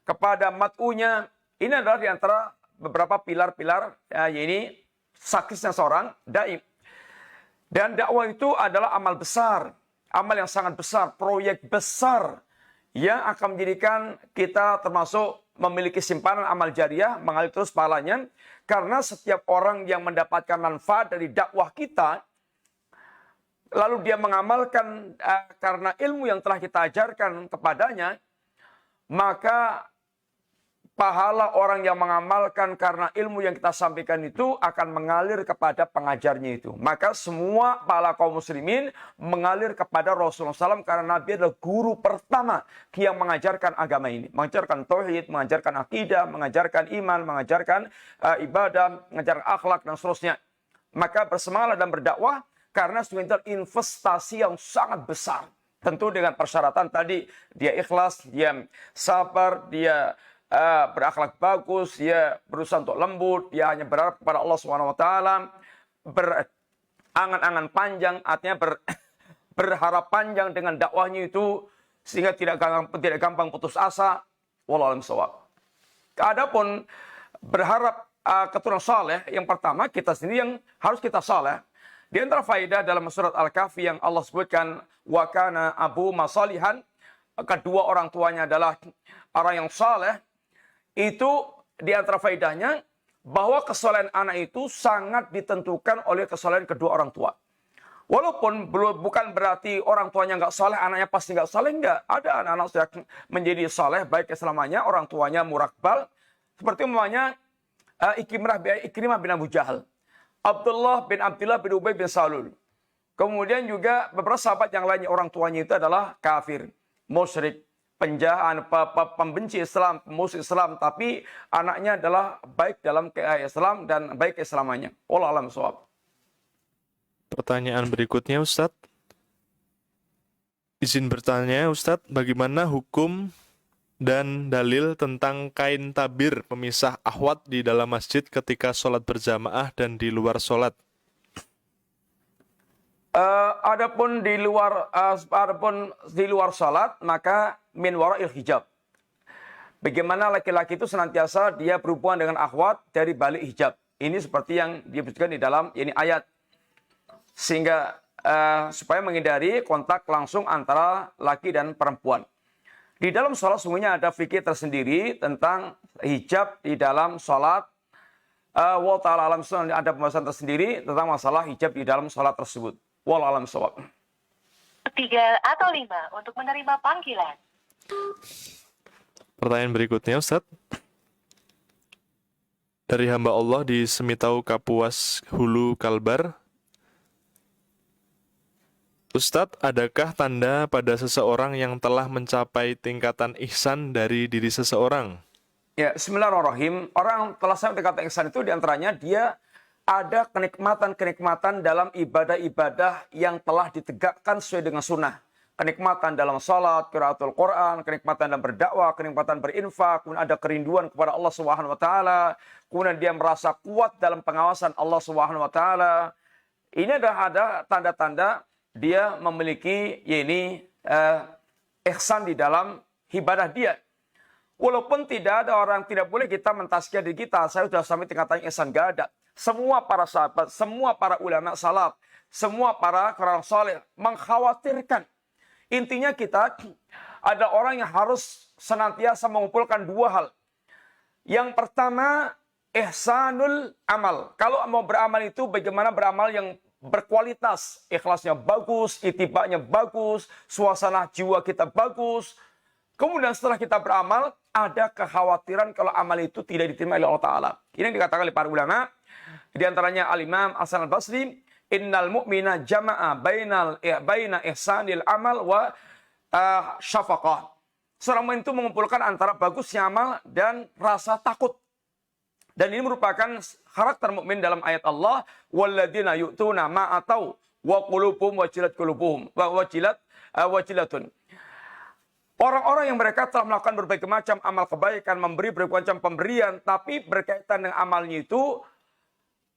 A: kepada mat'unya. Ini adalah di antara beberapa pilar-pilar, ini sakisnya seorang dai. Dan dakwah itu adalah amal besar, amal yang sangat besar, proyek besar yang akan menjadikan kita termasuk memiliki simpanan amal jariah, mengalir terus pahalanya. Karena setiap orang yang mendapatkan manfaat dari dakwah kita, lalu dia mengamalkan karena ilmu yang telah kita ajarkan kepadanya, maka pahala orang yang mengamalkan karena ilmu yang kita sampaikan itu akan mengalir kepada pengajarnya itu. Maka semua pahala kaum muslimin mengalir kepada Rasulullah SAW karena Nabi adalah guru pertama yang mengajarkan agama ini. Mengajarkan tauhid, mengajarkan akidah, mengajarkan iman, mengajarkan ibadah, mengajarkan akhlak dan seterusnya. Maka bersemangatlah dan berdakwah karena sesungguhnya investasi yang sangat besar. Tentu dengan persyaratan tadi, dia ikhlas, dia sabar, dia berakhlak bagus, dia berusaha untuk lembut, dia hanya berharap kepada Allah SWT, berangan-angan panjang, artinya berharap panjang dengan dakwahnya itu, sehingga tidak gampang putus asa. Wallahu a'lam bishawab. Adapun berharap keturunan saleh, yang pertama kita sendiri yang harus kita saleh. Di antara faedah dalam surat Al-Kahfi yang Allah sebutkan, wa kana abu masalihan, kedua orang tuanya adalah orang yang saleh. Itu di antara faedahnya bahwa kesolehan anak itu sangat ditentukan oleh kesolehan kedua orang tua. Walaupun bukan berarti orang tuanya nggak saleh, anaknya pasti nggak saleh, nggak. Ada anak-anak sudah menjadi saleh baik selamanya, orang tuanya murakbal. Seperti umpamanya Ikrimah bin Abu Jahal, Abdullah bin Ubay bin Salul. Kemudian juga beberapa sahabat yang lainnya orang tuanya itu adalah kafir, musyrik, penjahat, pembenci Islam, musuh Islam, tapi anaknya adalah baik dalam Islam dan baik keislamannya. Wallahu a'lam bishawab.
B: Pertanyaan berikutnya, Ustadz. Izin bertanya, Ustadz, bagaimana hukum dan dalil tentang kain tabir pemisah ahwat di dalam masjid ketika sholat berjamaah dan di luar sholat?
A: Adapun di luar salat, maka min wara'il hijab. Bagaimana laki-laki itu senantiasa dia berhubungan dengan akhwat dari balik hijab. Ini seperti yang disebutkan di dalam ini ayat. Sehingga supaya menghindari kontak langsung antara laki dan perempuan. Di dalam sholat sungguhnya ada fikih tersendiri tentang hijab di dalam sholat. Wallahu ta'ala alam, ada pembahasan tersendiri tentang masalah hijab di dalam sholat tersebut. Wallahu a'lam bishawab.
D: 3 atau 5 untuk menerima panggilan.
B: Pertanyaan berikutnya, Ustadz. Dari hamba Allah di Semitau Kapuas Hulu Kalbar. Ustadz, adakah tanda pada seseorang yang telah mencapai tingkatan ihsan dari diri seseorang?
A: Ya, bismillahirrahmanirrahim. Orang telah sampai tingkatan ihsan itu diantaranya dia ada kenikmatan-kenikmatan dalam ibadah-ibadah yang telah ditegakkan sesuai dengan sunnah. Kenikmatan dalam salat, qiraatul Quran, kenikmatan dalam berdakwah, kenikmatan berinfak, kemudian ada kerinduan kepada Allah Subhanahu wa taala, kemudian dia merasa kuat dalam pengawasan Allah Subhanahu wa taala. Ini ada tanda-tanda dia memiliki ihsan di dalam ibadah dia. Walaupun tidak ada orang, tidak boleh kita mentazkiyah diri kita, saya sudah sampai tingkatan ihsan, gak ada. Semua para sahabat, semua para ulama salaf, semua para orang saleh mengkhawatirkan. Intinya kita ada orang yang harus senantiasa mengumpulkan dua hal. Yang pertama, ihsanul amal. Kalau mau beramal itu bagaimana beramal yang berkualitas, ikhlasnya bagus, itibaknya bagus, suasana jiwa kita bagus. Kemudian setelah kita beramal, ada kekhawatiran kalau amal itu tidak diterima oleh Allah Ta'ala. Ini yang dikatakan oleh para ulama. Di antaranya Al-Imam Hasan Al-Basri, innal mu'mina jama'a baina ihsanil amal wa syafaqah. Seorang mukmin itu mengumpulkan antara bagusnya amal dan rasa takut. Dan ini merupakan karakter mukmin dalam ayat Allah, walladzina yu'tuna ma atau wa qulubuhum wajilatun. Orang-orang yang mereka telah melakukan berbagai macam amal kebaikan, memberi berbagai macam pemberian, tapi berkaitan dengan amalnya itu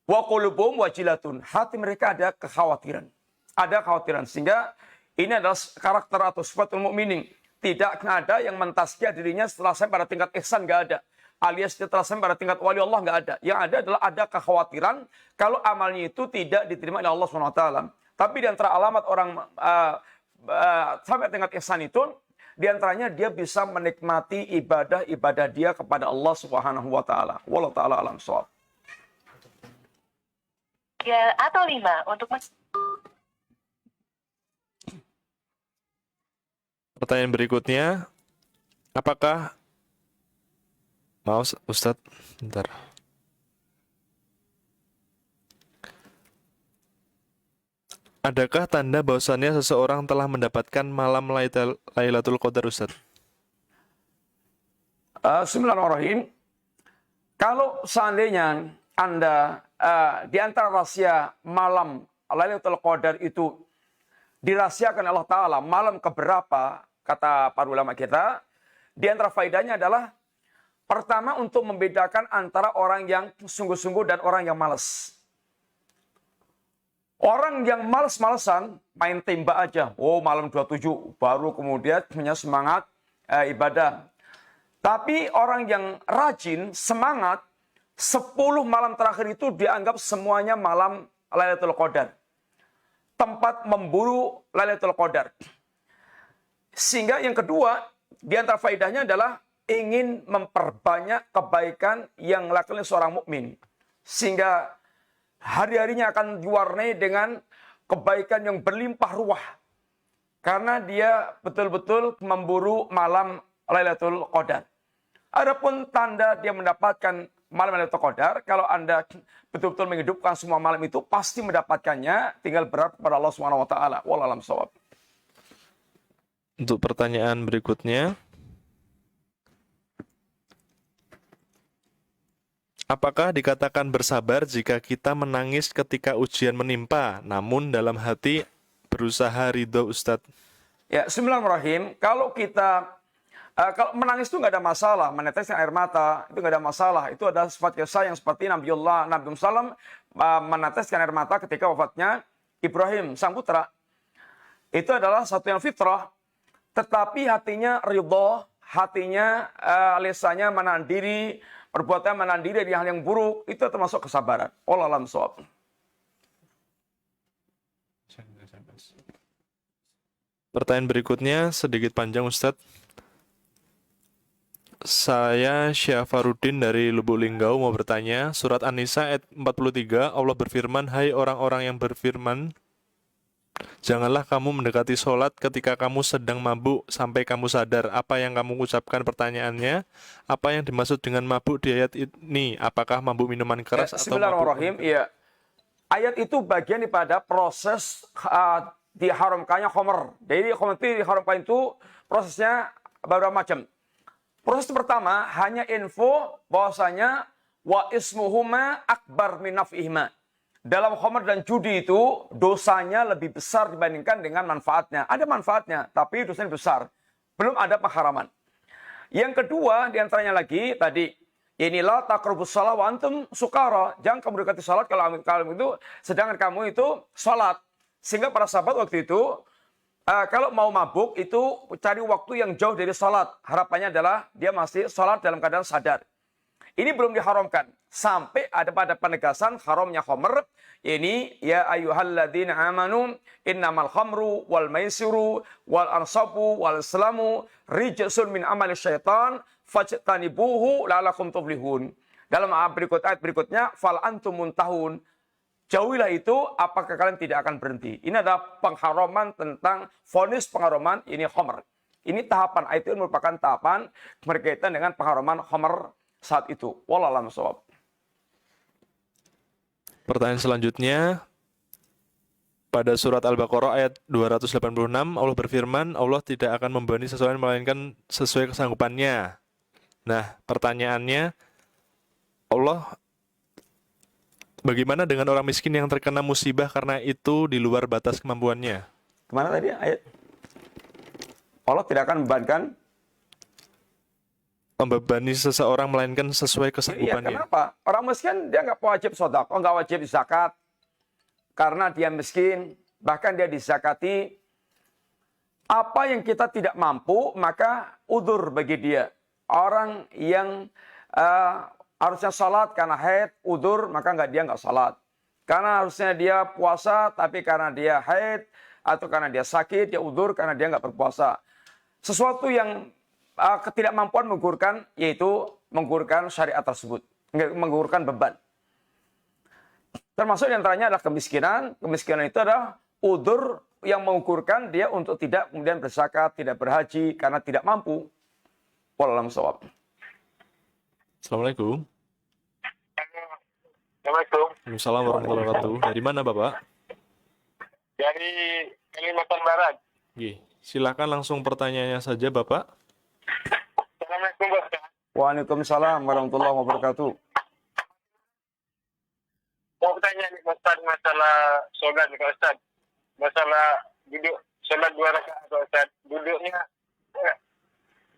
A: wa qulubuhum wajilatun. Hati mereka ada kekhawatiran. Ada kekhawatiran, sehingga ini adalah karakter atau sifatul mukminin. Tidak ada yang mentazkiyah dirinya setelah sampai pada tingkat ihsan, enggak ada. Alias setelah sampai pada tingkat wali Allah, enggak ada. Yang ada adalah ada kekhawatiran kalau amalnya itu tidak diterima oleh Allah SWT. Tapi di antara alamat orang sampai tingkat ihsan itu, di antaranya dia bisa menikmati ibadah-ibadah dia kepada Allah Subhanahu wa taala. Wallahu taala alam shawab.
D: 3 atau 5 untuk
B: Pertanyaan berikutnya, apakah Ustadz, bentar. Adakah tanda bahwasannya seseorang telah mendapatkan malam Lailatul Qadar, Ustadz?
A: Bismillahirrahmanirrahim. Kalau seandainya Anda di antara rahasia malam Lailatul Qadar itu dirahasiakan Allah Ta'ala malam keberapa, kata para ulama kita, di antara faedahnya adalah pertama untuk membedakan antara orang yang sungguh-sungguh dan orang yang malas. Orang yang malas-malesan main tembak aja, malam 27 baru kemudian punya semangat ibadah. Tapi orang yang rajin, semangat, 10 malam terakhir itu dianggap semuanya malam Lailatul Qadar. Tempat memburu Lailatul Qadar. Sehingga yang kedua, di antara faedahnya adalah ingin memperbanyak kebaikan yang dilakukan seorang mukmin. Sehingga hari-harinya akan diwarnai dengan kebaikan yang berlimpah ruah. Karena dia betul-betul memburu malam Lailatul Qadar. Adapun tanda dia mendapatkan malam Lailatul Qadar, kalau Anda betul-betul menghidupkan semua malam itu, pasti mendapatkannya, tinggal berharap kepada Allah Subhanahu wa taala. Wallahu a'lam shawab.
B: Untuk pertanyaan berikutnya, apakah dikatakan bersabar jika kita menangis ketika ujian menimpa, namun dalam hati berusaha ridho, Ustadz?
A: Ya, bismillahirrahmanirrahim. Kalau kalau menangis itu nggak ada masalah, meneteskan air mata itu nggak ada masalah. Itu adalah sifat kisah yang seperti Nabi Muhammad meneteskan air mata ketika wafatnya Ibrahim sang putra. Itu adalah satu yang fitrah, tetapi hatinya ridho, hatinya lisannya menahan diri, perbuatan menahan diri dari hal yang buruk, itu termasuk kesabaran. Wallahu a'lam shawab.
B: Pertanyaan berikutnya sedikit panjang, Ustadz. Saya Syafarudin dari Lubuk Linggau mau bertanya, surat An-Nisa ayat 43, Allah berfirman, hai orang-orang yang berfirman, janganlah kamu mendekati sholat ketika kamu sedang mabuk sampai kamu sadar. Apa yang kamu ucapkan? Pertanyaannya, apa yang dimaksud dengan mabuk di ayat ini? Apakah mabuk minuman keras atau mabuk?
A: Bismillahirrahmanirrahim. Iya. Ayat itu bagian daripada proses diharamkannya khamr. Jadi khamr itu diharamkan itu prosesnya beberapa macam. Proses pertama hanya info bahwasanya wa ismuhuma akbar min naf'ihima. Dalam khamr dan judi itu dosanya lebih besar dibandingkan dengan manfaatnya. Ada manfaatnya, tapi dosanya besar. Belum ada pengharaman. Yang kedua diantaranya lagi tadi, inilah taqrabus shalah wa antum sukara. Jangan kamu dekati salat kalau itu sedangkan kamu itu salat. Sehingga para sahabat waktu itu kalau mau mabuk itu cari waktu yang jauh dari salat. Harapannya adalah dia masih salat dalam keadaan sadar. Ini belum diharamkan sampai ada pada penegasan haramnya khamr. Ini ya ayyuhalladzina amanu innamal khamru wal maisiru wal ansabu wal islamu rijsun min amali syaitan fajtanibuhu la'alakum tuflihun. Dalam ayat berikutnya fal antum muntahun. Jauhilah itu apakah kalian tidak akan berhenti. Ini adalah pengharaman tentang vonis pengharaman ini khamr. Ini tahapan ayat itu merupakan tahapan berkaitan dengan pengharaman khamr saat itu. Wallahu a'lam bishawab.
B: Pertanyaan selanjutnya, pada surat Al-Baqarah ayat 286 Allah berfirman, Allah tidak akan membebani seseorang melainkan sesuai kesanggupannya. Nah, pertanyaannya, Allah bagaimana dengan orang miskin yang terkena musibah karena itu di luar batas kemampuannya?
A: Kemana tadi ayat? Allah tidak akan membebankan.
B: Membebani seseorang melainkan sesuai
A: Iya,
B: kesanggupannya.
A: kenapa? Orang miskin dia nggak wajib sedekah, nggak wajib zakat. Karena dia miskin, bahkan dia dizakati. Apa yang kita tidak mampu, maka udzur bagi dia. Orang yang harusnya salat karena haid, udzur, maka dia nggak salat. Karena harusnya dia puasa, tapi karena dia haid, atau karena dia sakit, dia udzur karena dia nggak berpuasa. Sesuatu yang ketidakmampuan menggugurkan, yaitu menggugurkan syariat tersebut. Menggugurkan beban. Termasuk diantaranya adalah kemiskinan. Kemiskinan itu adalah udzur yang menggugurkan dia untuk tidak kemudian berzakat, tidak berhaji, karena tidak mampu. Wallahu a'lam bishawab.
B: Assalamualaikum.
C: Assalamualaikum.
B: Waalaikumsalam warahmatullahi wabarakatuh. Dari mana Bapak?
C: Dari Kalimantan Barat.
B: Gih, silakan langsung pertanyaannya saja Bapak.
C: Assalamualaikum Pak Ustaz.
A: Waalaikumsalam warahmatullahi wabarakatuh.
C: Mau bertanya nih Pak Ustaz masalah sholat nih Pak Ustaz. Masalah duduk sholat 2 rakaat Pak Ustaz. Duduknya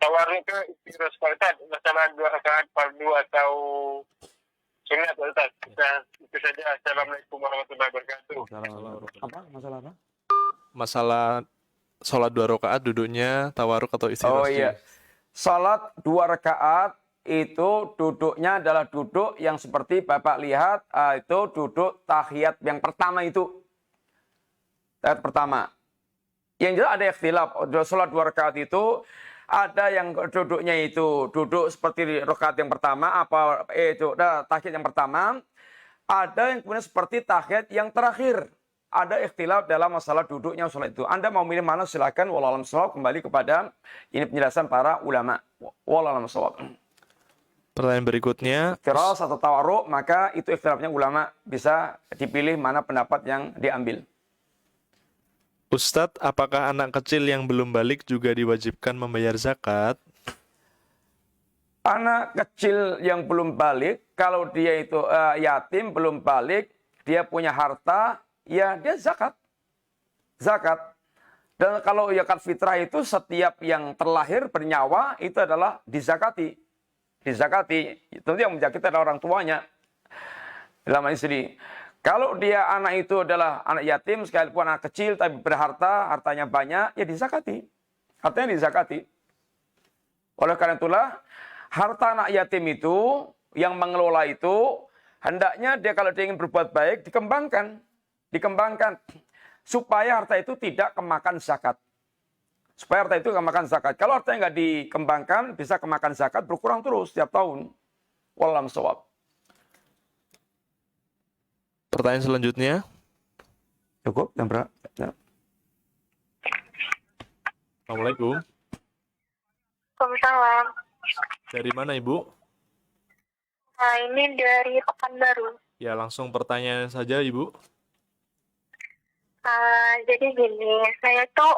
C: tawarruk ke istighfar Pak Ustaz. Masalah 2 rakaat fardu atau sunat Pak Ustaz. Itu saja. Assalamualaikum warahmatullahi wabarakatuh.
A: Apa? Masalah apa?
B: Masalah sholat 2 rakaat duduknya tawaruk atau istighfar.
A: Oh iya. Salat 2 rakaat itu duduknya adalah duduk yang seperti Bapak lihat, itu duduk tahiyat yang pertama itu. Tahiyat pertama. Yang jelas ada ikhtilaf. Salat 2 rakaat itu ada yang duduknya itu duduk seperti rakaat yang pertama, apa itu tahiyat yang pertama. Ada yang kemudian seperti tahiyat yang terakhir. Ada ikhtilaf dalam masalah duduknya sholat itu. Anda mau milih mana silakan. Wallahu a'lam bishawab. Kembali kepada ini penjelasan para ulama. Wallahu a'lam bishawab.
B: Pertanyaan berikutnya,
A: Kiras atau tawarruk, maka itu ikhtilafnya ulama, bisa dipilih mana pendapat yang diambil.
B: Ustadz, apakah anak kecil yang belum balik juga diwajibkan membayar zakat?
A: Anak kecil yang belum balik, kalau dia itu yatim, belum balik, dia punya harta, ya dia zakat. Zakat. Dan kalau zakat fitrah itu setiap yang terlahir bernyawa itu adalah dizakati. Dizakati. Tentu yang menjagiti adalah orang tuanya. Dalam istri. Kalau dia anak itu adalah anak yatim, sekalipun anak kecil tapi berharta, hartanya banyak, ya dizakati. Hartanya dizakati. Oleh karena itulah, harta anak yatim itu, yang mengelola itu, hendaknya dia kalau dia ingin berbuat baik, dikembangkan. Dikembangkan. Supaya harta itu tidak kemakan zakat. Supaya harta itu kemakan zakat. Kalau hartanya nggak dikembangkan, bisa kemakan zakat, berkurang terus setiap tahun. Wallahu a'lam bishawab.
B: Pertanyaan selanjutnya,
A: Cukup? Yang berapa? Ya.
B: Assalamualaikum.
D: Waalaikumsalam.
B: Dari mana Ibu?
D: Nah, ini dari Pekanbaru.
B: Ya, langsung pertanyaan saja Ibu.
D: Jadi gini, saya tuh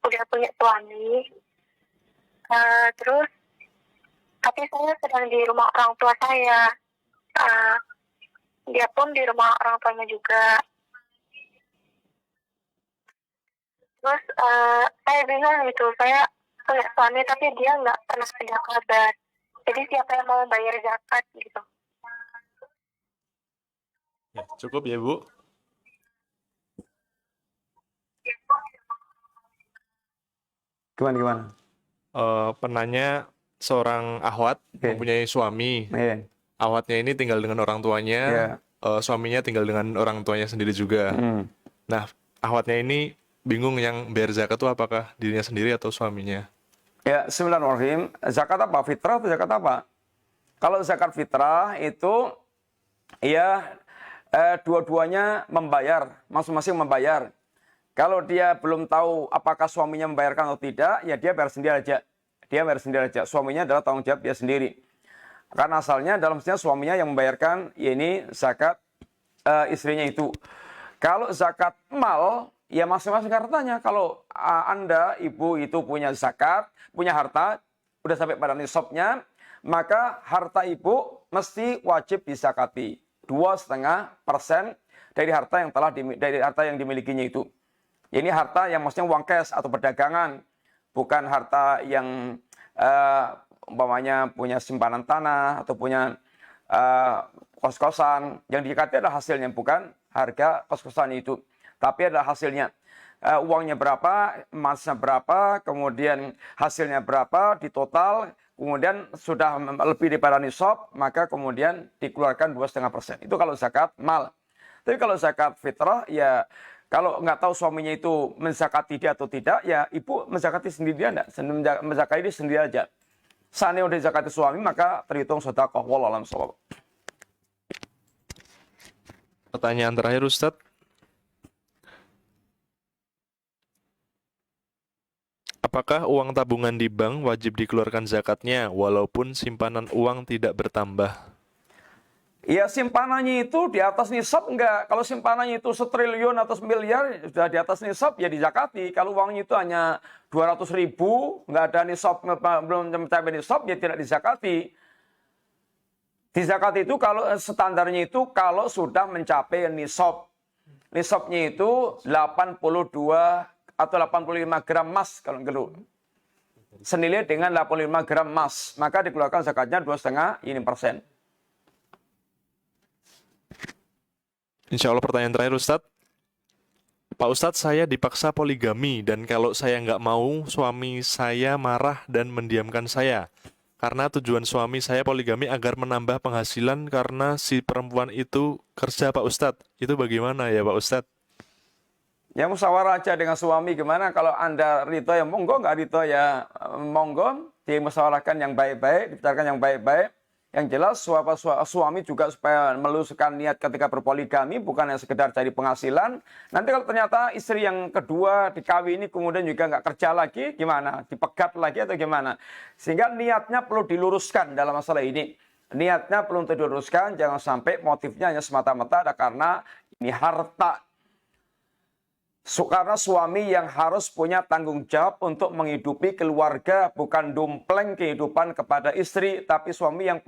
D: udah punya suami, terus tapi saya sedang di rumah orang tua saya. Eh, Dia pun di rumah orang tuanya juga. Terus saya bingung gitu, saya punya suami tapi dia nggak pernah ada kabar. Jadi siapa yang mau bayar zakat gitu?
B: Ya, cukup ya, Bu.
A: Gimana?
B: Penanya seorang akhwat
A: Oke.
B: mempunyai suami.
A: Iya.
B: Akhwatnya ini tinggal dengan orang tuanya,
A: Iya.
B: suaminya tinggal dengan orang tuanya sendiri juga. Nah, akhwatnya ini bingung yang bayar zakat itu apakah dirinya sendiri atau suaminya.
A: Ya, bismillahirrahmanirrahim. Zakat apa? Fitrah atau zakat apa? Kalau zakat fitrah itu ya dua-duanya membayar, masing-masing membayar. Kalau dia belum tahu apakah suaminya membayarkan atau tidak, ya dia bayar sendiri aja. Dia bayar sendiri aja. Suaminya adalah tanggung jawab dia sendiri. Karena asalnya dalam mestinya suaminya yang membayarkan, ya ini zakat istrinya itu. Kalau zakat mal, ya masing-masing hartanya. Kalau Anda, ibu itu punya zakat, punya harta, udah sampai pada nisabnya, maka harta ibu mesti wajib dizakati. 2,5% dari harta yang dari harta yang dimilikinya itu. Ini harta yang maksudnya uang cash atau perdagangan, bukan harta yang umpamanya punya simpanan tanah atau punya kos-kosan. Yang dikatakan adalah hasilnya, bukan harga kos-kosan itu, tapi adalah hasilnya. Uangnya berapa, emasnya berapa, kemudian hasilnya berapa, di total, kemudian sudah lebih daripada nisab, maka kemudian dikeluarkan 2,5%. Itu kalau zakat mal. Tapi kalau zakat fitrah, ya kalau nggak tahu suaminya itu menzakati dia atau tidak, ya ibu menzakati sendiri dia enggak, menzakati dia sendiri aja. Seandainya udah zakati suami, maka terhitung sedekah. Wallahu a'lam bishawab.
B: Pertanyaan terakhir, Ustadz. Apakah uang tabungan di bank wajib dikeluarkan zakatnya walaupun simpanan uang tidak bertambah?
A: Ya simpanannya itu di atas nisab enggak. Kalau simpanannya itu 1 triliun atau miliar, sudah di atas nisab, ya dizakati. Kalau uangnya itu hanya 200.000, enggak ada nisab, belum mencapai nisab, ya tidak dizakati. Dizakati itu kalau standarnya itu kalau sudah mencapai nisab. Nisabnya itu 82 atau 85 gram emas kalau enggak. Senilai dengan 85 gram emas, maka dikeluarkan zakatnya 2,5%.
B: Insya Allah pertanyaan terakhir, Ustadz. Pak Ustadz, saya dipaksa poligami dan kalau saya nggak mau, suami saya marah dan mendiamkan saya. Karena tujuan suami saya poligami agar menambah penghasilan karena si perempuan itu kerja, Pak Ustadz. Itu bagaimana ya, Pak Ustadz?
A: Ya musyawarah aja dengan suami. Gimana kalau Anda ridho ya monggo, nggak ridho ya monggo. Dimusyawarahkan yang baik-baik, dibicarakan yang baik-baik. Yang jelas suami juga supaya meluluskan niat ketika berpoligami, bukan yang sekedar cari penghasilan. Nanti kalau ternyata istri yang kedua dikawini kemudian juga nggak kerja lagi, gimana? Dipegat lagi atau gimana? Sehingga niatnya perlu diluruskan dalam masalah ini. Niatnya perlu diluruskan, jangan sampai motifnya hanya semata-mata ada karena ini harta. Karena suami yang harus punya tanggung jawab untuk menghidupi keluarga, bukan dumpleng kehidupan kepada istri, tapi suami yang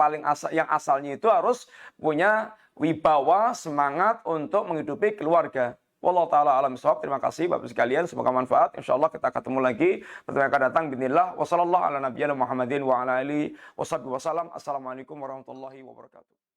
A: asalnya itu harus punya wibawa, semangat untuk menghidupi keluarga. Wallahu taala alam shawab. Terima kasih Bapak sekalian, semoga manfaat. Insyaallah kita ketemu lagi pertemuan akan datang bismillah. Wassallallahu ala nabiyina Muhammadin wa ala alihi wasallam. Assalamualaikum warahmatullahi wabarakatuh.